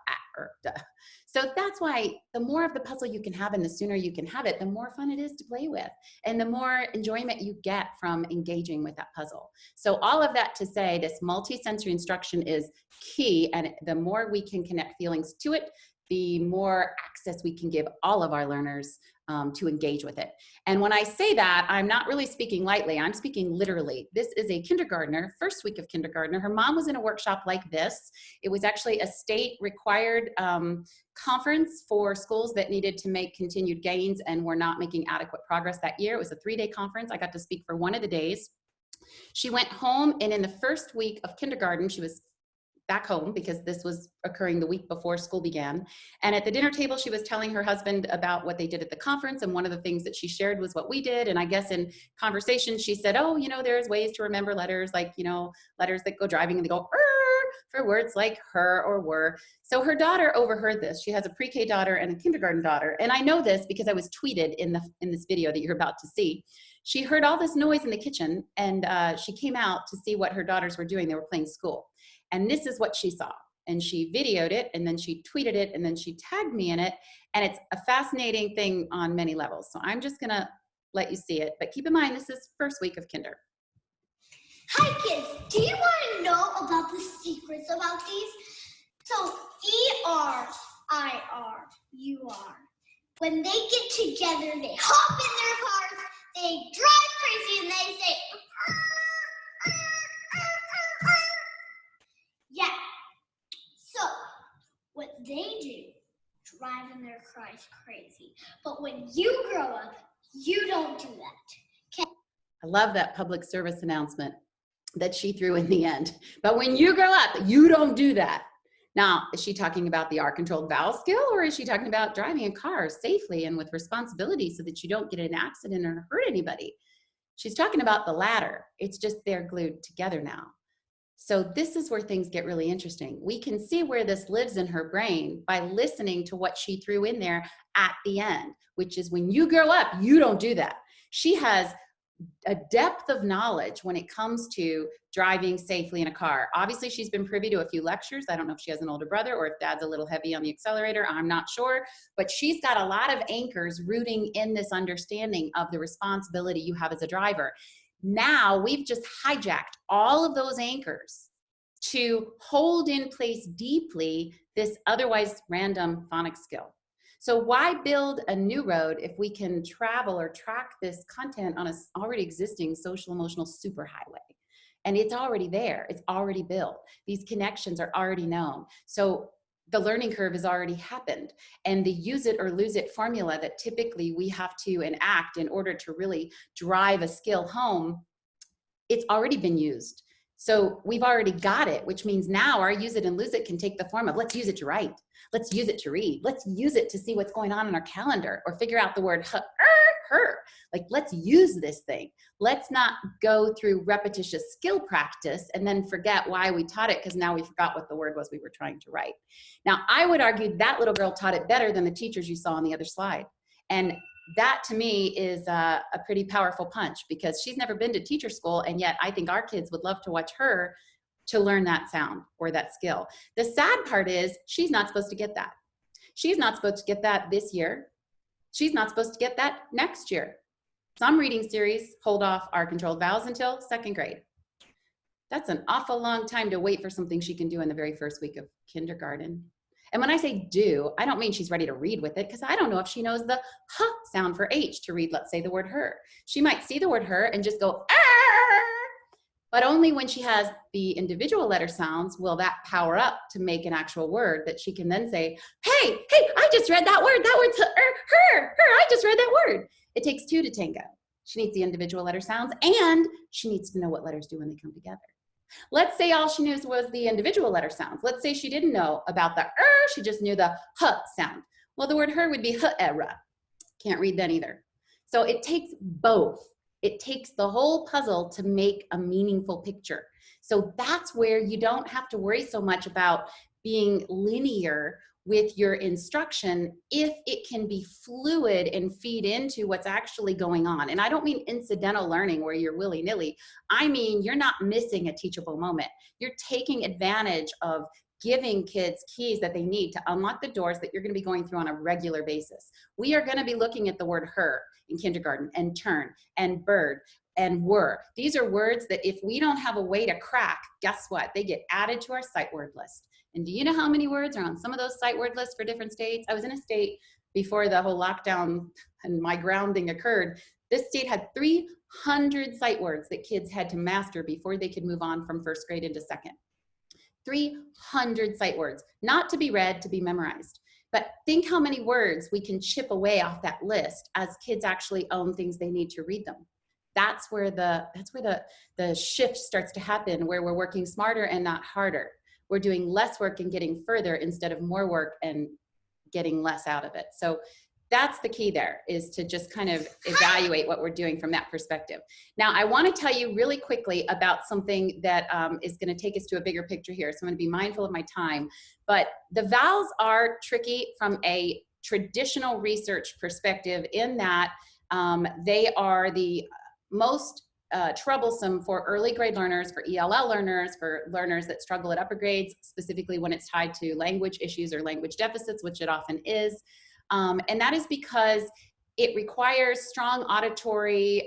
So that's why the more of the puzzle you can have and the sooner you can have it, the more fun it is to play with and the more enjoyment you get from engaging with that puzzle. So all of that to say this multi-sensory instruction is key, and the more we can connect feelings to it, the more access we can give all of our learners to engage with it. And when I say that, I'm not really speaking lightly, I'm speaking literally. This is a kindergartner, first week of kindergartner. Her mom was in a workshop like this. It was actually a state required conference for schools that needed to make continued gains and were not making adequate progress that year. It was a 3-day conference. I got to speak for one of the days. She went home, and in the first week of kindergarten, she was back home because this was occurring the week before school began. And at the dinner table, she was telling her husband about what they did at the conference. And one of the things that she shared was what we did. And I guess in conversation, she said, oh, you know, there's ways to remember letters, like, you know, letters that go driving and they go, for words like her or were. So her daughter overheard this. She has a pre-K daughter and a kindergarten daughter. And I know this because I was tweeted in this video that you're about to see. She heard all this noise in the kitchen, and she came out to see what her daughters were doing. They were playing school. And this is what she saw. And she videoed it, and then she tweeted it, and then she tagged me in it. And it's a fascinating thing on many levels. So I'm just gonna let you see it. But keep in mind, this is first week of kinder. Hi kids, do you want to know about the secrets about these? So E-R-I-R-U-R. When they get together, they hop in their cars, they drive crazy, and they say, yeah. So what they do, driving their cars crazy. But when you grow up, you don't do that. Okay? I love that public service announcement that she threw in the end. But when you grow up, you don't do that. Now, is she talking about the R-controlled vowel skill, or is she talking about driving a car safely and with responsibility so that you don't get in an accident or hurt anybody? She's talking about the latter. It's just they're glued together now. So this is where things get really interesting. We can see where this lives in her brain by listening to what she threw in there at the end, which is when you grow up, you don't do that. She has a depth of knowledge when it comes to driving safely in a car. Obviously, she's been privy to a few lectures. I don't know if she has an older brother or if dad's a little heavy on the accelerator. I'm not sure, but she's got a lot of anchors rooting in this understanding of the responsibility you have as a driver. Now we've just hijacked all of those anchors to hold in place deeply this otherwise random phonics skill. So why build a new road if we can travel or track this content on an already existing social emotional superhighway? And it's already there, it's already built. These connections are already known. So the learning curve has already happened. And the use it or lose it formula that typically we have to enact in order to really drive a skill home, it's already been used. So we've already got it, which means now our use it and lose it can take the form of let's use it to write. Let's use it to read. Let's use it to see what's going on in our calendar or figure out the word her. Like, let's use this thing. Let's not go through repetitious skill practice and then forget why we taught it because now we forgot what the word was we were trying to write. Now, I would argue that little girl taught it better than the teachers you saw on the other slide. And that to me is a pretty powerful punch, because she's never been to teacher school, and yet I think our kids would love to watch her to learn that sound or that skill. The sad part is she's not supposed to get that. She's not supposed to get that this year. She's not supposed to get that next year. Some reading series hold off our controlled vowels until 2nd grade. That's an awful long time to wait for something she can do in the very first week of kindergarten. And when I say do, I don't mean she's ready to read with it, because I don't know if she knows the h sound for H to read, let's say, the word her. She might see the word her and just go, ah! But only when she has the individual letter sounds will that power up to make an actual word that she can then say, hey, I just read that word. That word's her, I just read that word. It takes two to tango. She needs the individual letter sounds, and she needs to know what letters do when they come together. Let's say all she knew was the individual letter sounds. Let's say she didn't know about the she just knew the h sound. Well, the word her would be h-era. Can't read that either. So it takes both. It takes the whole puzzle to make a meaningful picture. So that's where you don't have to worry so much about being linear with your instruction if it can be fluid and feed into what's actually going on. And I don't mean incidental learning where you're willy-nilly. I mean, you're not missing a teachable moment. You're taking advantage of giving kids keys that they need to unlock the doors that you're going to be going through on a regular basis. We are going to be looking at the word her in kindergarten, and turn, and bird, and were. These are words that if we don't have a way to crack, guess what? They get added to our sight word list. And do you know how many words are on some of those sight word lists for different states? I was in a state before the whole lockdown and my grounding occurred. This state had 300 sight words that kids had to master before they could move on from 1st grade into 2nd. 300 sight words, not to be read, to be memorized. But think how many words we can chip away off that list as kids actually own things they need to read them. That's where the shift starts to happen, where we're working smarter and not harder. We're doing less work and getting further instead of more work and getting less out of it. So that's the key there, is to just kind of evaluate what we're doing from that perspective. Now, I want to tell you really quickly about something that is going to take us to a bigger picture here. So I'm going to be mindful of my time. But the vowels are tricky from a traditional research perspective in that they are the most troublesome for early grade learners, for ELL learners, for learners that struggle at upper grades, specifically when it's tied to language issues or language deficits, which it often is. And that is because it requires strong auditory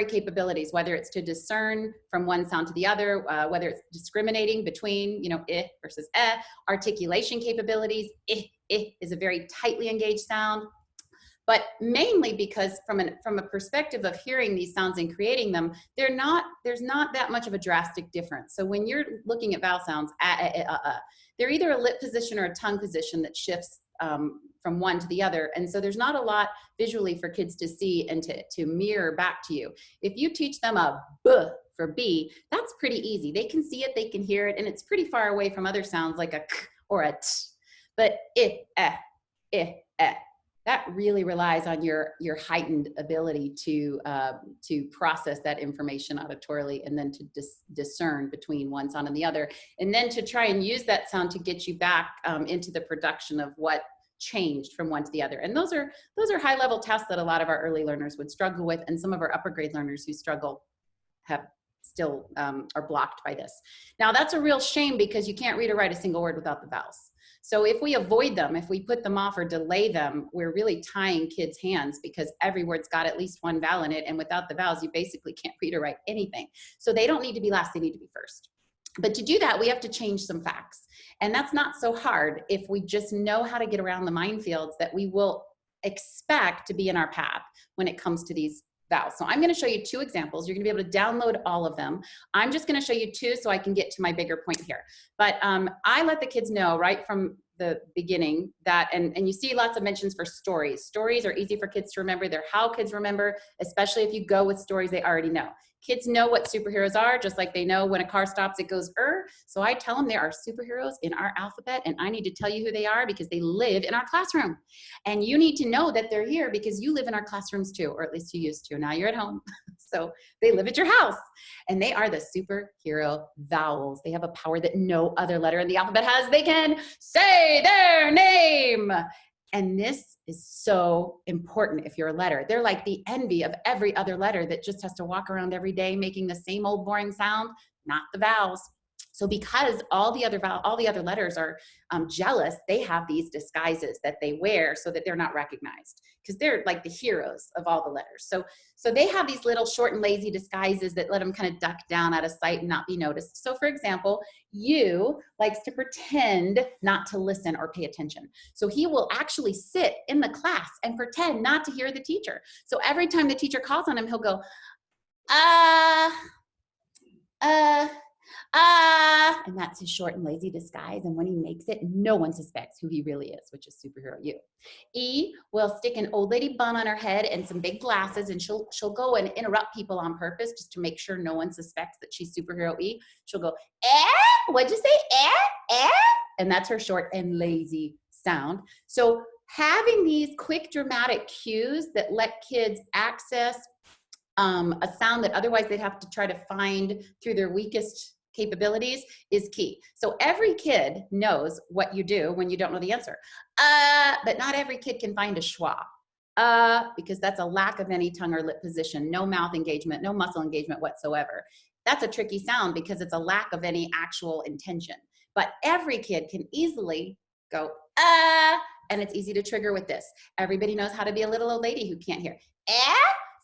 capabilities, whether it's to discern from one sound to the other, whether it's discriminating between, I versus articulation capabilities. I is a very tightly engaged sound. But mainly because from a perspective of hearing these sounds and creating them, there's not that much of a drastic difference. So when you're looking at vowel sounds, they're either a lip position or a tongue position that shifts from one to the other. And so there's not a lot visually for kids to see and to mirror back to you. If you teach them a b for B, that's pretty easy. They can see it, they can hear it, and it's pretty far away from other sounds like a k or a t. But that really relies on your heightened ability to process that information auditorily, and then to discern between one sound and the other, and then to try and use that sound to get you back into the production of what changed from one to the other. And those are high-level tests that a lot of our early learners would struggle with, and some of our upper grade learners who struggle still are blocked by this. Now, that's a real shame, because you can't read or write a single word without the vowels. So if we avoid them, if we put them off or delay them, we're really tying kids' hands, because every word's got at least one vowel in it, and without the vowels, you basically can't read or write anything. So they don't need to be last, they need to be first. But to do that, we have to change some facts. And that's not so hard if we just know how to get around the minefields that we will expect to be in our path when it comes to these vowels. So I'm going to show you 2 examples. You're going to be able to download all of them. I'm just going to show you 2 so I can get to my bigger point here. But I let the kids know right from the beginning that, and you see lots of mentions for stories. Stories are easy for kids to remember. They're how kids remember, especially if you go with stories they already know. Kids know what superheroes are, just like they know when a car stops, it goes, So I tell them there are superheroes in our alphabet, and I need to tell you who they are because they live in our classroom. And you need to know that they're here because you live in our classrooms too, or at least you used to. Now you're at home. So they live at your house. And they are the superhero vowels. They have a power that no other letter in the alphabet has. They can say their name. And this is so important if you're a letter. They're like the envy of every other letter that just has to walk around every day making the same old boring sound, not the vowels. So because all the other letters are jealous, they have these disguises that they wear so that they're not recognized, because they're like the heroes of all the letters. So they have these little short and lazy disguises that let them kind of duck down out of sight and not be noticed. So for example, U likes to pretend not to listen or pay attention. So he will actually sit in the class and pretend not to hear the teacher. So every time the teacher calls on him, he'll go, and that's his short and lazy disguise. And when he makes it, no one suspects who he really is, which is superhero U. E will stick an old lady bun on her head and some big glasses, and she'll go and interrupt people on purpose just to make sure no one suspects that she's superhero E. She'll go, what'd you say? And that's her short and lazy sound. So having these quick dramatic cues that let kids access a sound that otherwise they'd have to try to find through their weakest capabilities is key. So every kid knows what you do when you don't know the answer. But not every kid can find a schwa. Because that's a lack of any tongue or lip position, no mouth engagement, no muscle engagement whatsoever. That's a tricky sound because it's a lack of any actual intention. But every kid can easily go, and it's easy to trigger with this. Everybody knows how to be a little old lady who can't hear.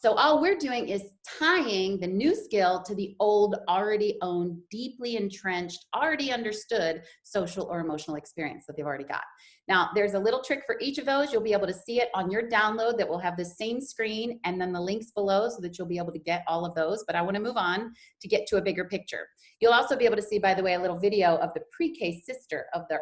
So all we're doing is tying the new skill to the old, already owned, deeply entrenched, already understood social or emotional experience that they've already got. Now, there's a little trick for each of those. You'll be able to see it on your download that will have the same screen and then the links below so that you'll be able to get all of those. But I want to move on to get to a bigger picture. You'll also be able to see, by the way, a little video of the pre-K sister of the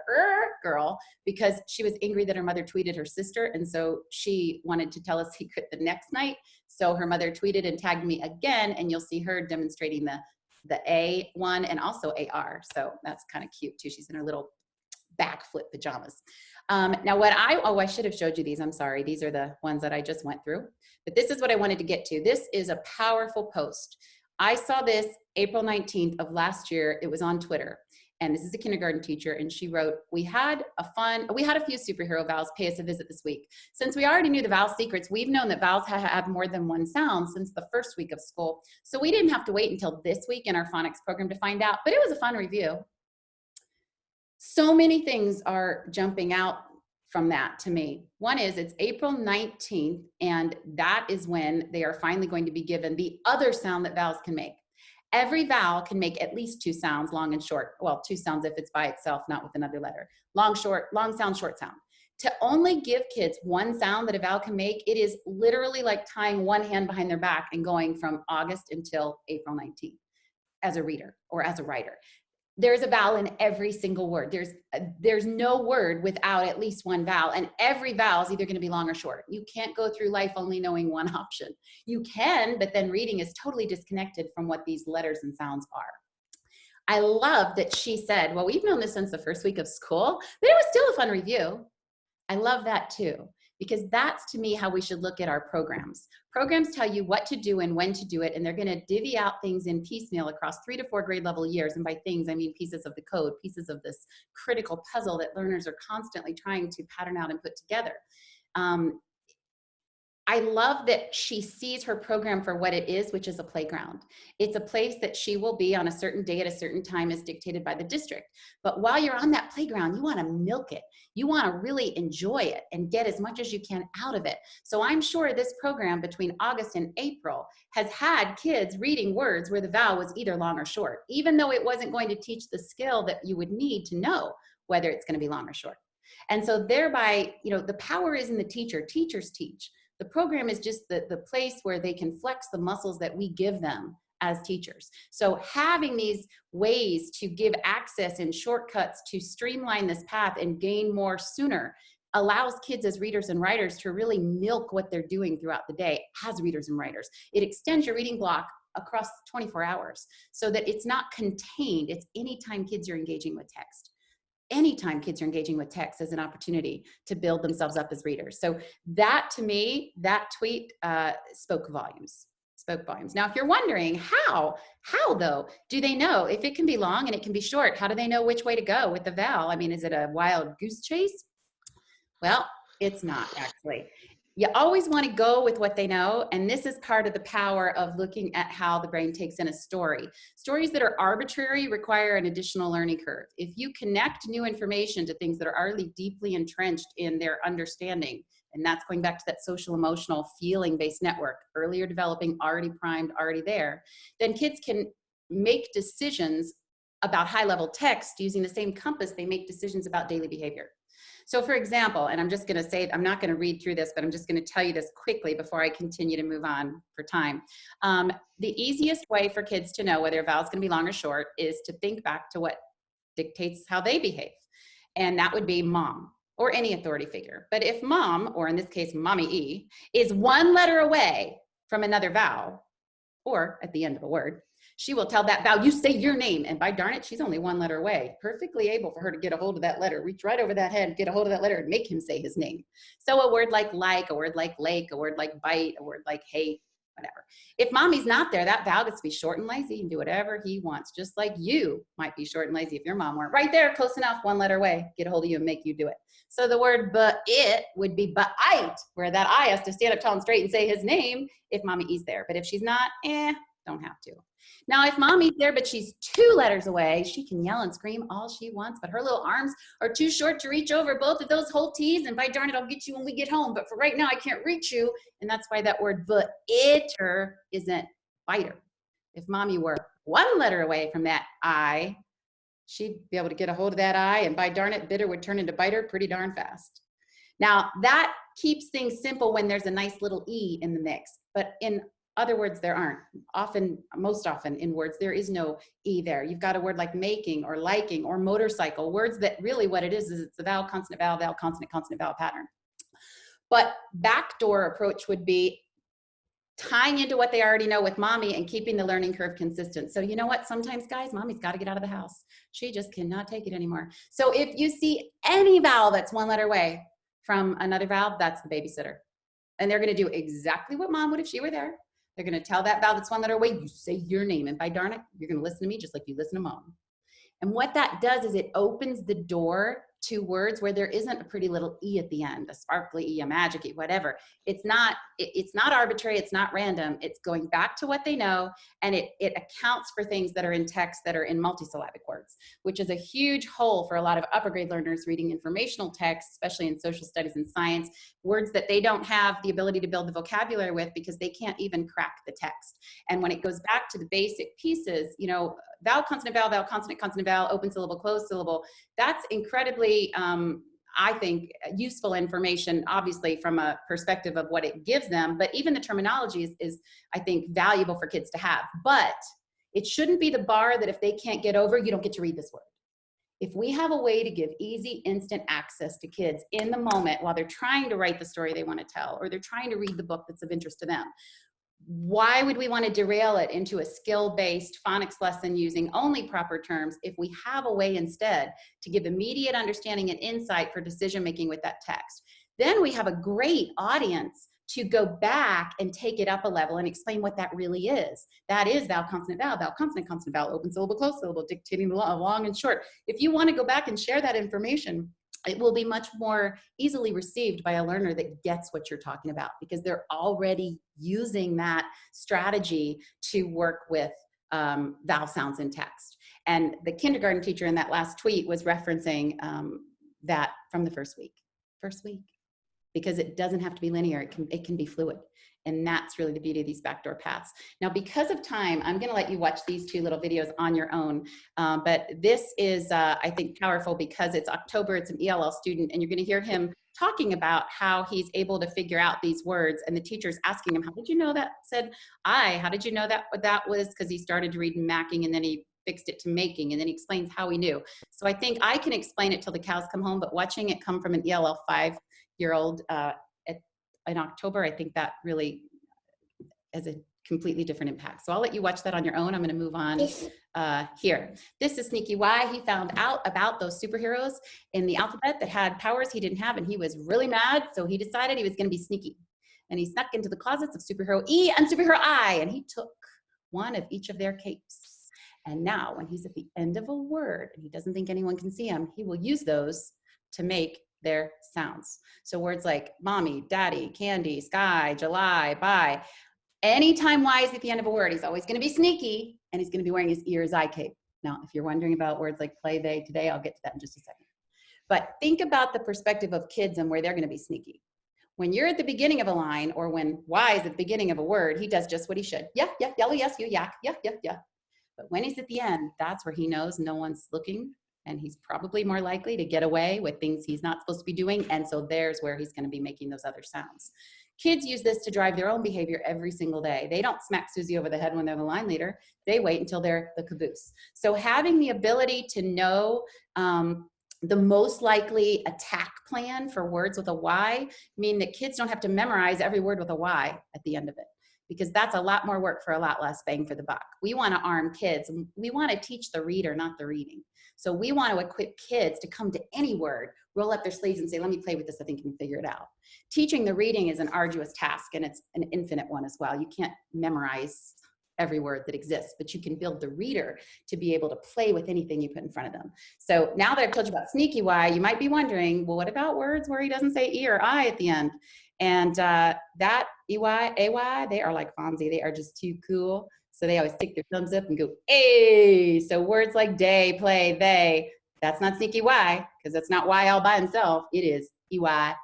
girl, because she was angry that her mother tweeted her sister. And so she wanted to tell a secret the next night. So her mother tweeted and tagged me again, and you'll see her demonstrating the A one and also AR. So that's kind of cute too. She's in her little back flip pajamas. Now I should have showed you these. I'm sorry. These are the ones that I just went through, but this is what I wanted to get to. This is a powerful post. I saw this April 19th of last year. It was on Twitter. And this is a kindergarten teacher, and she wrote, we had a few superhero vowels pay us a visit this week. Since we already knew the vowel secrets, we've known that vowels have more than one sound since the first week of school. So we didn't have to wait until this week in our phonics program to find out, but it was a fun review. So many things are jumping out from that to me. One is it's April 19th, and that is when they are finally going to be given the other sound that vowels can make. Every vowel can make at least two sounds, long and short. Well, two sounds if it's by itself, not with another letter. Long sound, short sound. To only give kids one sound that a vowel can make, it is literally like tying one hand behind their back and going from August until April 19th as a reader or as a writer. There's a vowel in every single word. There's no word without at least one vowel, and every vowel is either going to be long or short. You can't go through life only knowing one option. You can, but then reading is totally disconnected from what these letters and sounds are. I love that she said, well, we've known this since the first week of school, but it was still a fun review. I love that too, because that's to me how we should look at our programs. Programs tell you what to do and when to do it, and they're going to divvy out things in piecemeal across 3 to 4 grade level years. And by things, I mean pieces of the code, pieces of this critical puzzle that learners are constantly trying to pattern out and put together. I love that she sees her program for what it is, which is a playground. It's a place that she will be on a certain day at a certain time as dictated by the district. But while you're on that playground, you want to milk it. You want to really enjoy it and get as much as you can out of it. So I'm sure this program between August and April has had kids reading words where the vowel was either long or short, even though it wasn't going to teach the skill that you would need to know whether it's going to be long or short. And so thereby, the power is in the teacher. Teachers teach. The program is just the place where they can flex the muscles that we give them as teachers. So having these ways to give access and shortcuts to streamline this path and gain more sooner allows kids as readers and writers to really milk what they're doing throughout the day as readers and writers. It extends your reading block across 24 hours so that it's not contained. It's anytime kids are engaging with text. Anytime kids are engaging with text as an opportunity to build themselves up as readers. So that, to me, that tweet spoke volumes. Now, if you're wondering how though, do they know if it can be long and it can be short? How do they know which way to go with the vowel? I mean, is it a wild goose chase? Well, It's not actually. You always want to go with what they know, and this is part of the power of looking at how the brain takes in a story. Stories that are arbitrary require an additional learning curve. If you connect new information to things that are already deeply entrenched in their understanding, and that's going back to that social emotional feeling-based network, earlier developing, already primed, already there, then kids can make decisions about high-level text using the same compass they make decisions about daily behavior. So for example, and I'm just going to say, I'm not going to read through this, but I'm just going to tell you this quickly before I continue to move on for time. The easiest way for kids to know whether a vowel is going to be long or short is to think back to what dictates how they behave. And that would be mom or any authority figure. But if mom, or in this case, mommy E, is one letter away from another vowel, or at the end of a word, she will tell that vowel, you say your name, and by darn it, she's only one letter away. Perfectly able for her to get a hold of that letter, reach right over that head, get a hold of that letter, and make him say his name. So a word like, a word like lake, a word like bite, a word like hate, whatever. If mommy's not there, that vowel gets to be short and lazy and do whatever he wants, just like you might be short and lazy if your mom weren't right there, close enough, one letter away, get a hold of you and make you do it. So the word but it would be but-ite, where that I has to stand up tall and straight and say his name if mommy E's there. But if she's not, don't have to. Now, if mommy's there, but she's 2 letters away, she can yell and scream all she wants, but her little arms are too short to reach over both of those whole T's, and by darn it, I'll get you when we get home, but for right now, I can't reach you, and that's why that word but-iter isn't biter. If mommy were 1 letter away from that I, she'd be able to get a hold of that I, and by darn it, bitter would turn into biter pretty darn fast. Now, that keeps things simple when there's a nice little E in the mix, but in other words, there aren't. Most often in words, there is no E there. You've got a word like making or liking or motorcycle, words that really what it is it's a vowel, consonant, vowel, consonant, consonant, vowel pattern. But backdoor approach would be tying into what they already know with mommy and keeping the learning curve consistent. So you know what? Sometimes, guys, mommy's got to get out of the house. She just cannot take it anymore. So if you see any vowel that's 1 letter away from another vowel, that's the babysitter. And they're going to do exactly what mom would if she were there. They're going to tell that vowel that's 1 letter away, you say your name. And by darn it, you're going to listen to me just like you listen to mom. And what that does is it opens the door to words where there isn't a pretty little E at the end, a sparkly E, a magic E, whatever. It's not arbitrary, it's not random. It's going back to what they know, and it accounts for things that are in text that are in multisyllabic words, which is a huge hole for a lot of upper grade learners reading informational text, especially in social studies and science, words that they don't have the ability to build the vocabulary with because they can't even crack the text. And when it goes back to the basic pieces, you know, vowel, consonant, consonant, vowel, open syllable, closed syllable, that's incredibly, I think, useful information, obviously from a perspective of what it gives them, but even the terminology is I think, valuable for kids to have. But it shouldn't be the bar that if they can't get over, you don't get to read this word. If we have a way to give easy, instant access to kids in the moment while they're trying to write the story they want to tell, or they're trying to read the book that's of interest to them, why would we want to derail it into a skill-based phonics lesson using only proper terms if we have a way instead to give immediate understanding and insight for decision-making with that text? Then we have a great audience to go back and take it up a level and explain what that really is. That is vowel, consonant, consonant, vowel, open syllable, closed syllable, dictating the long and short. If you want to go back and share that information, it will be much more easily received by a learner that gets what you're talking about because they're already using that strategy to work with vowel sounds in text. And the kindergarten teacher in that last tweet was referencing that from the first week, because it doesn't have to be linear, it can be fluid. And that's really the beauty of these backdoor paths. Now, because of time, I'm gonna let you watch these 2 little videos on your own. But this is, I think, powerful because it's October, it's an ELL student, and you're gonna hear him talking about how he's able to figure out these words. And the teacher's asking him, how did you know that said I? How did you know that that was? Because he started to read macking and then he fixed it to making, and then he explains how he knew. So I think I can explain it till the cows come home, but watching it come from an ELL 5-year-old in October, I think that really has a completely different impact. So I'll let you watch that on your own. I'm going to move on here. This is Sneaky Y. He found out about those superheroes in the alphabet that had powers he didn't have, and he was really mad, so he decided he was going to be sneaky. And he snuck into the closets of superhero E and superhero I, and he took one of each of their capes. And now when he's at the end of a word and he doesn't think anyone can see him, he will use those to make their sounds. So words like mommy, daddy, candy, sky, July, bye. Anytime Y is at the end of a word, he's always going to be sneaky, and he's going to be wearing his ear's eye cape. Now, if you're wondering about words like play, they, today, I'll get to that in just a second. But think about the perspective of kids and where they're going to be sneaky. When you're at the beginning of a line, or when Y is at the beginning of a word, he does just what he should. Yeah, yeah, yellow, yes, you, yak, yeah, yeah, yeah. But when he's at the end, that's where he knows no one's looking, and he's probably more likely to get away with things he's not supposed to be doing, and so there's where he's going to be making those other sounds. Kids use this to drive their own behavior every single day. They don't smack Susie over the head when they're the line leader. They wait until they're the caboose. So having the ability to know the most likely attack plan for words with a Y mean that kids don't have to memorize every word with a Y at the end of it, because that's a lot more work for a lot less bang for the buck. We want to arm kids. We want to teach the reader, not the reading. So we want to equip kids to come to any word, roll up their sleeves and say, let me play with this, I think I can figure it out. Teaching the reading is an arduous task, and it's an infinite one as well. You can't memorize every word that exists, but you can build the reader to be able to play with anything you put in front of them. So now that I've told you about sneaky Y, you might be wondering, well, what about words where he doesn't say E or I at the end? And that EY, AY, they are like Fonzie. They are just too cool. So they always stick their thumbs up and go, hey. So words like day, play, they, that's not sneaky Y, because that's not Y all by himself. It is EY,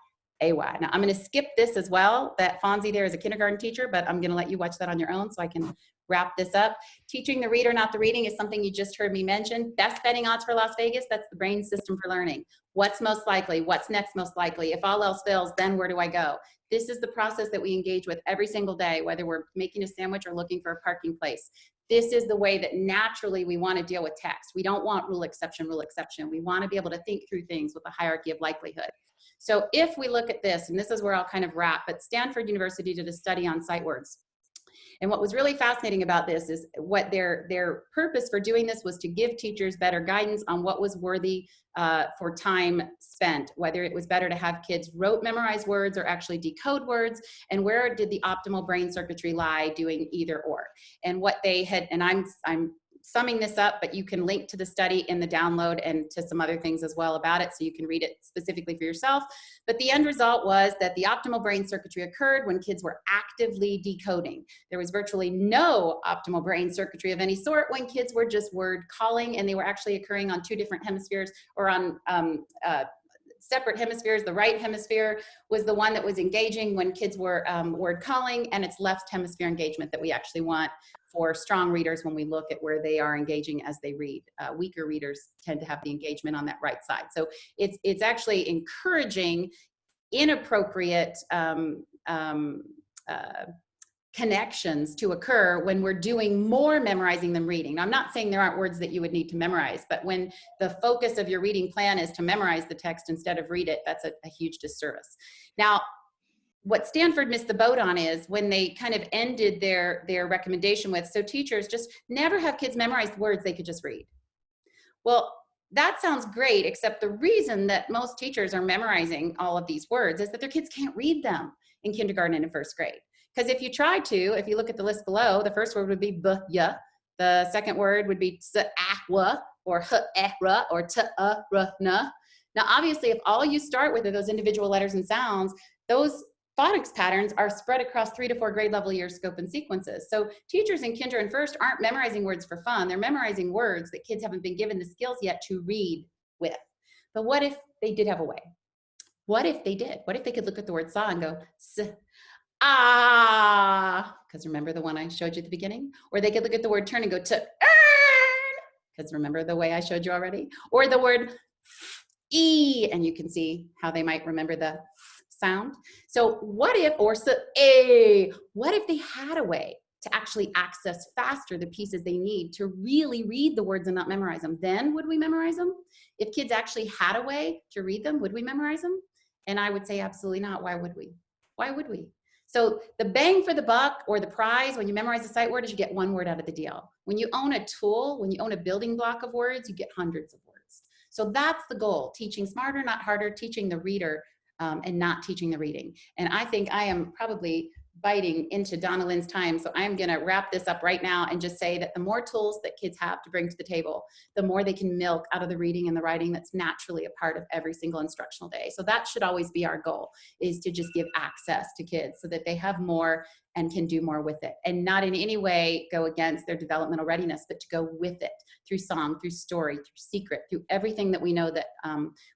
AY. Now I'm going to skip this as well. That Fonzie there is a kindergarten teacher, but I'm going to let you watch that on your own so I can wrap this up. Teaching the reader, not the reading, is something you just heard me mention. Best betting odds for Las Vegas, that's the brain system for learning. What's most likely? What's next most likely? If all else fails, then where do I go? This is the process that we engage with every single day, whether we're making a sandwich or looking for a parking place. This is the way that naturally we want to deal with text. We don't want rule exception, rule exception. We want to be able to think through things with a hierarchy of likelihood. So if we look at this, and this is where I'll kind of wrap, but Stanford University did a study on sight words. And what was really fascinating about this is what their purpose for doing this was to give teachers better guidance on what was worthy for time spent, whether it was better to have kids memorize words or actually decode words, and where did the optimal brain circuitry lie doing either or. And what they had, and I'm summing this up, but you can link to the study in the download and to some other things as well about it, so you can read it specifically for yourself. But the end result was that the optimal brain circuitry occurred when kids were actively decoding. There was virtually no optimal brain circuitry of any sort when kids were just word calling, and they were actually occurring on two different hemispheres, or on separate hemispheres. The right hemisphere was the one that was engaging when kids were word calling, and it's left hemisphere engagement that we actually want for strong readers when we look at where they are engaging as they read. Weaker readers tend to have the engagement on that right side. So it's actually encouraging inappropriate connections to occur when we're doing more memorizing than reading. Now, I'm not saying there aren't words that you would need to memorize, but when the focus of your reading plan is to memorize the text instead of read it, that's a huge disservice. Now, what Stanford missed the boat on is when they kind of ended their recommendation with, so teachers just never have kids memorize words they could just read. Well, that sounds great, except the reason that most teachers are memorizing all of these words is that their kids can't read them in kindergarten and in first grade. Because if you try to, if you look at the list below, the first word would be b-ya. The second word would be s-a-wa, or h-e-ra, or t-a-ra-na. Now, obviously, if all you start with are those individual letters and sounds, those phonics patterns are spread across 3 to 4 grade level year scope and sequences. So teachers in kinder and first aren't memorizing words for fun. They're memorizing words that kids haven't been given the skills yet to read with. But what if they did have a way? What if they did? What if they could look at the word saw and go, ah, because remember the one I showed you at the beginning? Or they could look at the word turn and go to earn, because remember the way I showed you already? Or the word e, and you can see how they might remember the sound. So what if, or what if they had a way to actually access faster the pieces they need to really read the words and not memorize them? Then would we memorize them? If kids actually had a way to read them, would we memorize them? And I would say absolutely not. Why would we? Why would we? So the bang for the buck, or the prize when you memorize a sight word, is you get one word out of the deal. When you own a tool, when you own a building block of words, you get hundreds of words. So that's the goal: teaching smarter, not harder, teaching the reader and not teaching the reading. And I think I am probably biting into Donna Lynn's time. So I'm going to wrap this up right now and just say that the more tools that kids have to bring to the table, the more they can milk out of the reading and the writing that's naturally a part of every single instructional day. So that should always be our goal, is to just give access to kids so that they have more and can do more with it, and not in any way go against their developmental readiness, but to go with it through song, through story, through secret, through everything that we know that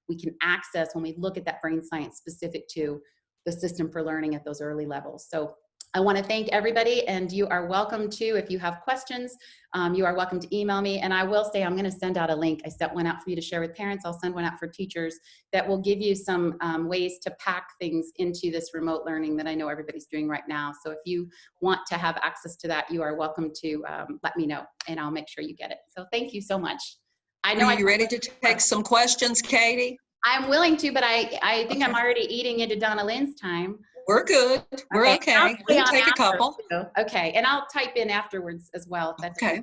we can access when we look at that brain science specific to the system for learning at those early levels. So I want to thank everybody, and you are welcome to, if you have questions, you are welcome to email me. And I will say, I'm going to send out a link. I set one out for you to share with parents. I'll send one out for teachers that will give you some ways to pack things into this remote learning that I know everybody's doing right now. So if you want to have access to that, you are welcome to let me know, and I'll make sure you get it. So thank you so much. I know. Are you ready to take some questions, Katie? I'm willing to, but I think Okay. I'm already eating into Donna Lynn's time. We're good. We're okay. I'll We'll stay on take a after, couple. too. Okay, and I'll type in afterwards as well. If that's Okay.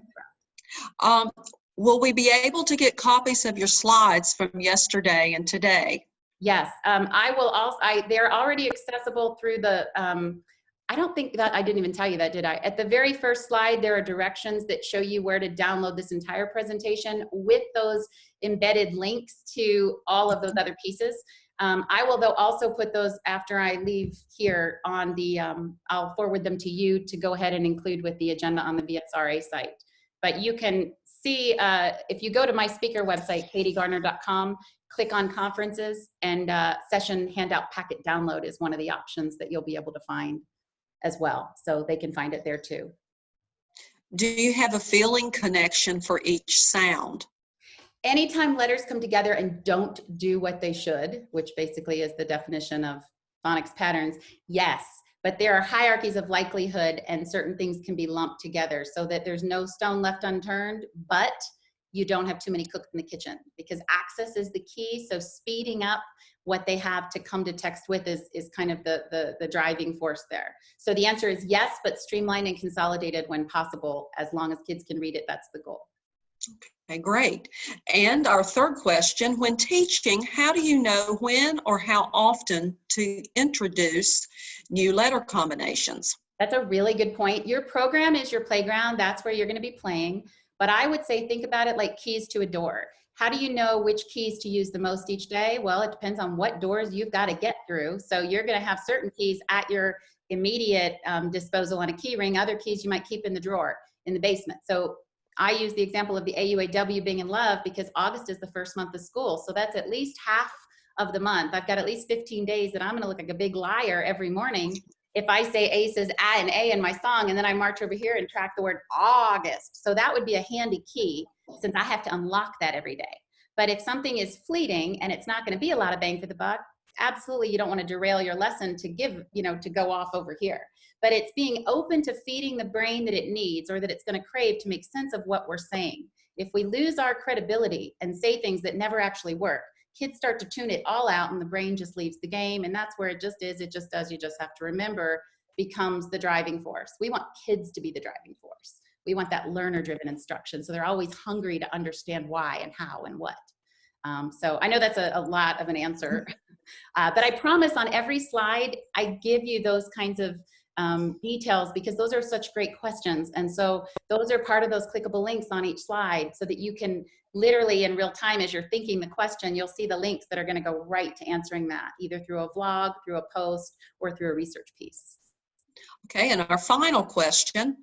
Will we be able to get copies of your slides from yesterday and today? Yes, I will also, they're already accessible through the, I don't think that, I didn't even tell you that, did I? At the very first slide, there are directions that show you where to download this entire presentation with those embedded links to all of those other pieces. I will though also put those after I leave here on the, I'll forward them to you to go ahead and include with the agenda on the VSRA site. But you can see, if you go to my speaker website, katiegarner.com, click on conferences, and session handout packet download is one of the options that you'll be able to find as well. So they can find it there too. Do you have a feeling connection for each sound? Anytime letters come together and don't do what they should, which basically is the definition of phonics patterns, yes. But there are hierarchies of likelihood, and certain things can be lumped together so that there's no stone left unturned, but you don't have too many cooks in the kitchen, because access is the key. So speeding up what they have to come to text with is kind of the driving force there. So the answer is yes, but streamlined and consolidated when possible. As long as kids can read it, that's the goal. Okay, great. And our third question, when teaching, how do you know when or how often to introduce new letter combinations? That's a really good point. Your program is your playground. That's where you're going to be playing. But I would say, think about it like keys to a door. How do you know which keys to use the most each day? Well, it depends on what doors you've got to get through. So you're going to have certain keys at your immediate disposal on a key ring. Other keys you might keep in the drawer in the basement. So I use the example of the AUAW being in love because August is the first month of school. So that's at least half of the month. I've got at least 15 days that I'm going to look like a big liar every morning if I say A says an A in my song, and then I march over here and track the word August. So that would be a handy key, since I have to unlock that every day. But if something is fleeting and it's not going to be a lot of bang for the buck, absolutely you don't want to derail your lesson to give, to go off over here. But it's being open to feeding the brain that it needs or that it's going to crave to make sense of what we're saying. If we lose our credibility and say things that never actually work, kids start to tune it all out and the brain just leaves the game. And that's where it just is. It just does. You just have to remember, becomes the driving force. We want kids to be the driving force. We want that learner-driven instruction. So they're always hungry to understand why and how and what. So I know that's a lot of an answer, but I promise on every slide, I give you those kinds of details because those are such great questions. And so those are part of those clickable links on each slide so that you can literally in real time, as you're thinking the question, you'll see the links that are going to go right to answering that, either through a vlog, through a post, or through a research piece. Okay, and our final question.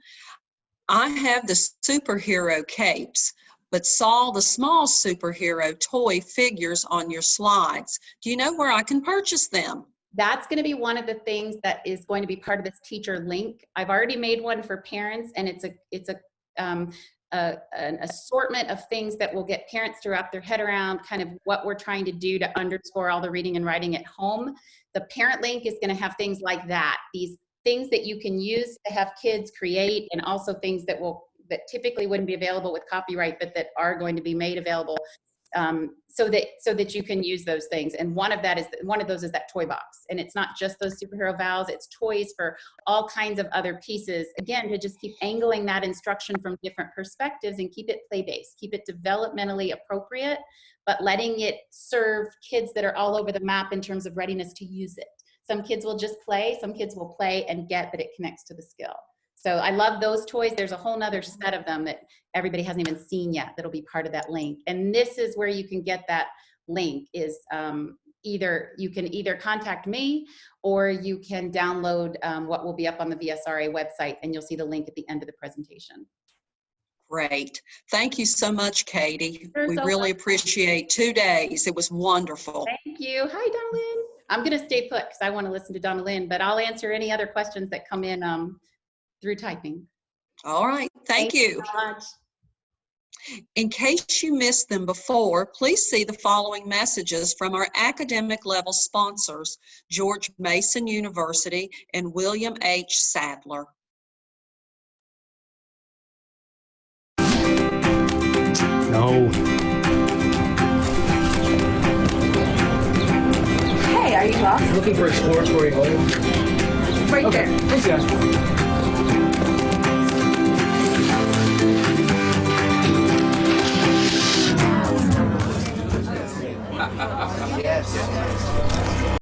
I have the superhero capes, but saw the small superhero toy figures on your slides. Do you know where I can purchase them? That's going to be one of the things that is going to be part of this teacher link. I've already made one for parents, and it's an assortment of things that will get parents to wrap their head around kind of what we're trying to do to underscore all the reading and writing at home. The parent link is going to have things like that, these things that you can use to have kids create, and also things that typically wouldn't be available with copyright, but that are going to be made available so that you can use those things. And one of those is that toy box. And it's not just those superhero vows, it's toys for all kinds of other pieces. Again, to just keep angling that instruction from different perspectives and keep it play-based, keep it developmentally appropriate, but letting it serve kids that are all over the map in terms of readiness to use it. Some kids will just play. Some kids will play and get that it connects to the skill. So I love those toys. There's a whole nother set of them that everybody hasn't even seen yet that'll be part of that link. And this is where you can get that link is you can either contact me or you can download what will be up on the VSRA website, and you'll see the link at the end of the presentation. Great. Thank you so much, Katie. You're We so really welcome. appreciate 2 days. It was wonderful. Thank you. Hi, Donna Lynn. I'm going to stay put because I want to listen to Donna Lynn, but I'll answer any other questions that come in through typing. All right. Thank you. So much. In case you missed them before, please see the following messages from our academic level sponsors, George Mason University and William H. Sadler. No. Hey, are you lost? Looking for exploratory goals? Right there. Thanks, guys. Yes.